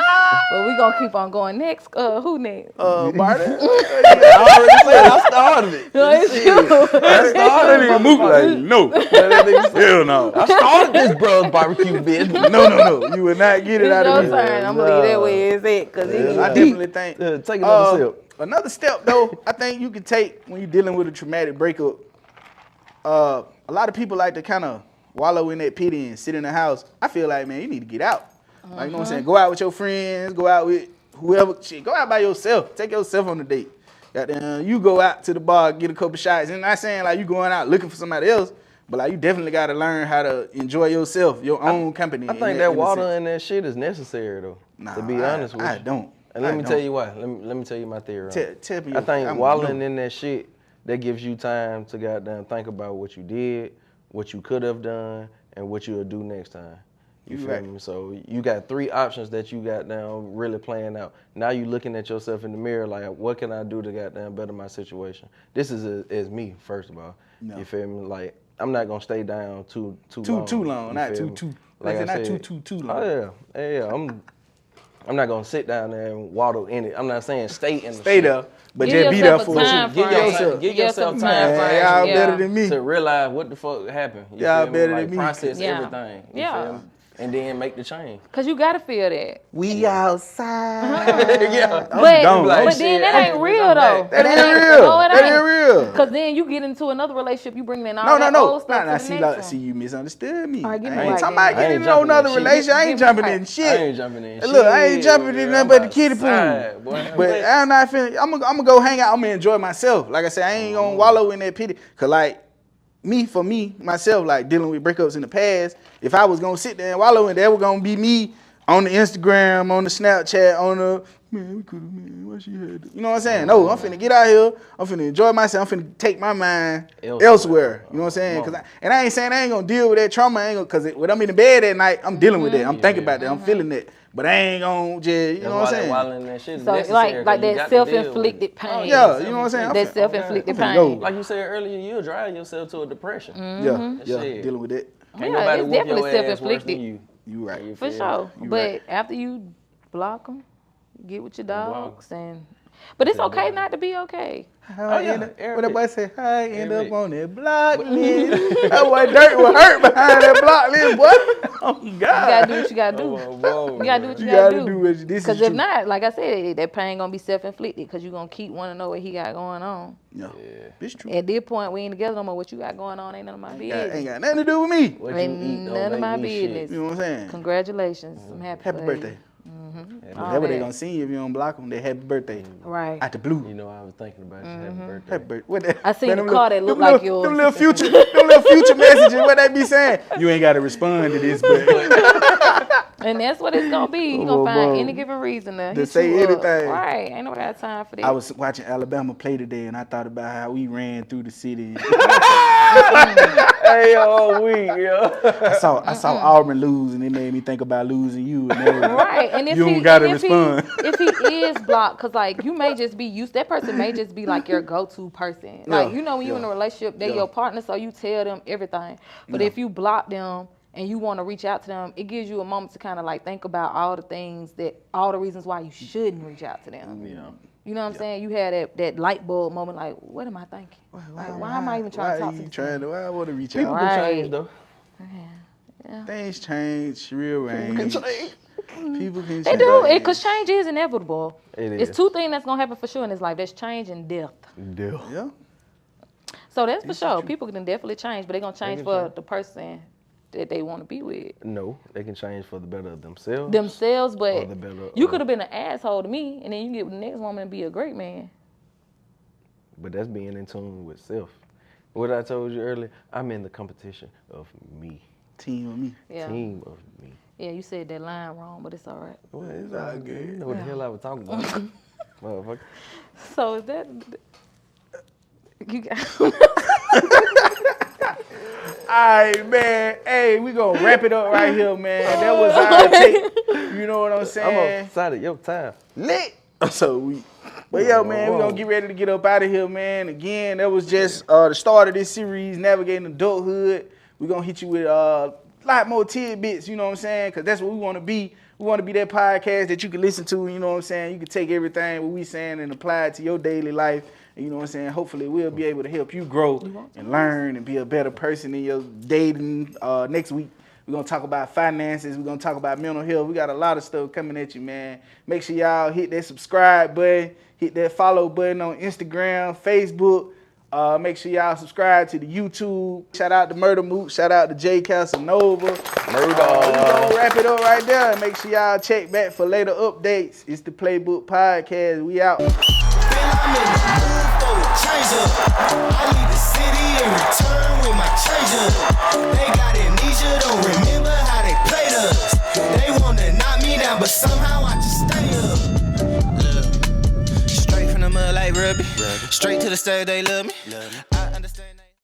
Speaker 4: But we gonna keep on going next. Who next?
Speaker 2: Martin.
Speaker 3: I already said I started it.
Speaker 4: No, it's you.
Speaker 3: I started it.
Speaker 2: Mook like, no. Hell no.
Speaker 3: I started this brother's barbecue business.
Speaker 2: No. You would not get it
Speaker 4: It's
Speaker 2: out of
Speaker 4: your
Speaker 2: me.
Speaker 4: turn. I'm gonna leave that way it's at, cause it's
Speaker 2: I
Speaker 4: deep.
Speaker 2: definitely think.
Speaker 3: Take another sip.
Speaker 2: Another step though, I think you can take when you're dealing with a traumatic breakup. A lot of people like to kind of wallow in that pity and sit in the house. I feel like, man, you need to get out. Like, you know what I'm saying? Go out with your friends, go out with whoever. Shit, go out by yourself. Take yourself on a date. Goddamn, you go out to the bar, get a couple shots. And I'm not saying like you going out looking for somebody else, but like you definitely got to learn how to enjoy yourself, your own company.
Speaker 3: I think that water and that shit is necessary though.
Speaker 2: Nah,
Speaker 3: to be honest with you.
Speaker 2: I don't.
Speaker 3: And let me tell you why. Let me tell you my theory. On it.
Speaker 2: Tell me.
Speaker 3: I think wallowing in that shit, that gives you time to goddamn think about what you did, what you could have done, and what you'll do next time. You feel me? So you got 3 options that you got down really playing out. Now you looking at yourself in the mirror like, what can I do to goddamn better my situation? This is as me, first of all. No. You feel me? Like, I'm not gonna stay down too long.
Speaker 2: Too long, not too. Like I said, not too long.
Speaker 3: Oh yeah. I'm not gonna sit down there and waddle in it. I'm not saying stay in the
Speaker 2: stay
Speaker 3: shit.
Speaker 2: there, but
Speaker 4: Give
Speaker 2: just be there for
Speaker 4: yourself
Speaker 2: you.
Speaker 3: Give yourself time
Speaker 2: Y'all better than me.
Speaker 3: to realize what the fuck happened. You
Speaker 2: Y'all
Speaker 3: feel me?
Speaker 2: better
Speaker 3: Like,
Speaker 2: than me.
Speaker 3: process
Speaker 4: Yeah.
Speaker 3: everything. You
Speaker 4: Yeah.
Speaker 3: feel me? And then make the change.
Speaker 4: Cause you gotta feel that.
Speaker 2: We outside.
Speaker 3: Yeah.
Speaker 4: But
Speaker 2: gone.
Speaker 3: Like,
Speaker 4: then
Speaker 3: shit,
Speaker 4: that ain't
Speaker 3: I'm
Speaker 4: real though.
Speaker 2: That ain't
Speaker 4: No,
Speaker 2: real.
Speaker 4: it
Speaker 2: That
Speaker 4: ain't.
Speaker 2: ain't real.
Speaker 4: Cause then you get into another relationship, you bring in all that
Speaker 2: No.
Speaker 4: old stuff
Speaker 2: Nah,
Speaker 4: to the next one.
Speaker 2: see, you misunderstood me.
Speaker 4: All right, give me
Speaker 2: I ain't
Speaker 4: right
Speaker 2: talking
Speaker 4: then.
Speaker 2: about
Speaker 3: I
Speaker 2: getting
Speaker 3: ain't
Speaker 2: into another
Speaker 3: jumping in
Speaker 2: relationship. I ain't
Speaker 4: shit.
Speaker 2: jumping
Speaker 4: Give
Speaker 2: in
Speaker 4: me
Speaker 2: shit.
Speaker 3: I ain't jumping in.
Speaker 2: Look, I ain't jumping in nothing but the kiddie pool.
Speaker 3: Side, boy.
Speaker 2: But I'm not finna. I'm gonna go hang out. I'm gonna enjoy myself. Like I said, I ain't gonna wallow in that pity. Cause like for me, myself, like dealing with breakups in the past, if I was gonna sit there and wallow in, that was gonna be me on the Instagram, on the Snapchat, on the man, we could've, man, what she had. You know what I'm saying? No, I'm finna get out here. I'm finna enjoy myself. I'm finna take my mind elsewhere. You know what I'm saying? And I ain't saying I ain't gonna deal with that trauma. I ain't gonna, cause when I'm in the bed at night, I'm dealing with that. I'm thinking about that. I'm feeling that. But I ain't gonna just, you know what I'm saying?
Speaker 3: That shit is
Speaker 4: So
Speaker 3: necessary,
Speaker 4: like
Speaker 3: 'cause you
Speaker 4: that
Speaker 3: got to deal with
Speaker 4: self-inflicted
Speaker 3: it.
Speaker 4: pain.
Speaker 2: Yeah, you know what I'm saying?
Speaker 4: That self-inflicted
Speaker 2: I'm finna
Speaker 4: pain.
Speaker 2: go.
Speaker 3: Like you said earlier, you'll drive yourself to a depression.
Speaker 2: Yeah,
Speaker 3: Shit.
Speaker 2: dealing with that.
Speaker 3: Can't
Speaker 4: Yeah,
Speaker 3: nobody
Speaker 4: it's
Speaker 3: whoop your
Speaker 4: definitely
Speaker 3: ass worse than
Speaker 4: self-inflicted.
Speaker 3: you.
Speaker 2: You right.
Speaker 3: You
Speaker 4: For
Speaker 3: feel
Speaker 4: sure.
Speaker 2: You
Speaker 4: But
Speaker 2: right.
Speaker 4: after you block them, get with your
Speaker 3: block
Speaker 4: dogs and. But it's okay not to be okay.
Speaker 2: What that boy say? I end up on that block list. That boy Dirt was hurt behind that block list, boy. Oh God.
Speaker 4: You gotta do what you gotta do. You gotta do what you gotta do.
Speaker 2: This is
Speaker 4: Because if
Speaker 2: true.
Speaker 4: not, like I said, that pain gonna be self-inflicted. Because you gonna keep wanting to know what he got going on.
Speaker 2: Yeah, it's true.
Speaker 4: At this point, we ain't together no more. What you got going on ain't none of my business.
Speaker 2: Ain't got nothing to do with me.
Speaker 3: What you
Speaker 4: Ain't
Speaker 3: eat don't
Speaker 4: none of
Speaker 3: make
Speaker 4: my
Speaker 3: me
Speaker 4: business.
Speaker 3: shit.
Speaker 2: You know what I'm saying?
Speaker 4: Congratulations. I'm happy.
Speaker 2: Happy
Speaker 4: for
Speaker 2: birthday.
Speaker 4: All
Speaker 2: That's what they
Speaker 4: that.
Speaker 2: gonna see if you don't block them. They happy birthday.
Speaker 4: Right.
Speaker 2: Out the blue.
Speaker 3: You know, I was thinking about you. Happy birthday.
Speaker 2: Happy birthday. What that?
Speaker 4: I seen
Speaker 2: man,
Speaker 4: the
Speaker 2: them
Speaker 4: car
Speaker 2: little-
Speaker 4: that looked
Speaker 2: them
Speaker 4: like
Speaker 2: little-
Speaker 4: yours.
Speaker 2: Them little future messages. What they be saying? You ain't got to respond to this, but
Speaker 4: And that's what it's gonna be. You
Speaker 2: Oh,
Speaker 4: gonna find
Speaker 2: bro.
Speaker 4: any given reason to hit
Speaker 2: say
Speaker 4: you up.
Speaker 2: anything.
Speaker 4: Right. Ain't nobody got time for that.
Speaker 2: I was watching Alabama play today, and I thought about how we ran through the city.
Speaker 3: Hey, yo,
Speaker 2: I saw Auburn lose, and it made me think about losing you. And that was-
Speaker 4: Right, and if
Speaker 2: You
Speaker 4: he
Speaker 2: don't gotta
Speaker 4: and if
Speaker 2: respond.
Speaker 4: if he is blocked, cause like you may just be used. That person may just be like your go-to person. Like
Speaker 2: Yeah,
Speaker 4: you know when you in a relationship, they're your partner, so you tell them everything. But if you block them and you want to reach out to them, it gives you a moment to kind of like think about all the reasons why you shouldn't reach out to them.
Speaker 3: Yeah.
Speaker 4: You know what I'm saying? You had that light bulb moment, like, what am I thinking? Why am I even trying to talk to this man?
Speaker 2: Why I want to reach
Speaker 3: People
Speaker 2: out?
Speaker 3: can
Speaker 4: Right.
Speaker 3: change, though.
Speaker 2: Things change, real range. People can change.
Speaker 4: They do, because change is inevitable.
Speaker 3: It
Speaker 4: It's
Speaker 3: is.
Speaker 4: 2 things that's gonna happen for sure in this life. That's change and death.
Speaker 2: Yeah.
Speaker 4: So that's for sure. People can definitely change, but they're gonna change
Speaker 3: can
Speaker 4: for
Speaker 3: change.
Speaker 4: the person that they want to be with.
Speaker 3: No, they can change for the better of themselves.
Speaker 4: Themselves, but
Speaker 3: Or the better
Speaker 4: you
Speaker 3: of-
Speaker 4: could have been an asshole to me, and then you get with the next woman and be a great man.
Speaker 3: But that's being in tune with self. What I told you earlier, I'm in the competition of me.
Speaker 2: Team with me.
Speaker 4: Yeah.
Speaker 3: Team of me.
Speaker 4: Yeah, you said that line wrong, but it's all right.
Speaker 3: Well, it's all good. You know what the hell I was talking about. Motherfucker.
Speaker 4: So is that you got
Speaker 2: Alright, man. Hey, we gonna wrap it up right here, man. That was our take. You know what I'm
Speaker 3: I'm
Speaker 2: saying?
Speaker 3: outside of your time.
Speaker 2: Lit. So we. But yeah, man, we gonna get ready to get up out of here, man. Again, that was just the start of this series, Navigating Adulthood. We gonna hit you with a lot more tidbits, you know what I'm saying? Because that's what we want to be. We want to be that podcast that you can listen to, you know what I'm saying? You can take everything what we saying and apply it to your daily life. You know what I'm saying? Hopefully we'll be able to help you grow and learn and be a better person in your dating. Next week, we're going to talk about finances. We're going to talk about mental health. We got a lot of stuff coming at you, man. Make sure y'all hit that subscribe button, hit that follow button on Instagram, Facebook. Make sure y'all subscribe to the YouTube. Shout out to Murder Moot. Shout out to Jay Casanova.
Speaker 3: Murder.
Speaker 2: We're going to wrap it up right there. Make sure y'all check back for later updates. It's the Playbook Podcast. We out.
Speaker 1: I'm in the mood for a change up. I leave the city and return with my change up. They got amnesia, don't remember how they played us. They wanna knock me down, but somehow I just stay up. Straight from the mud like Ruby. Straight to the stage, they love me. I understand.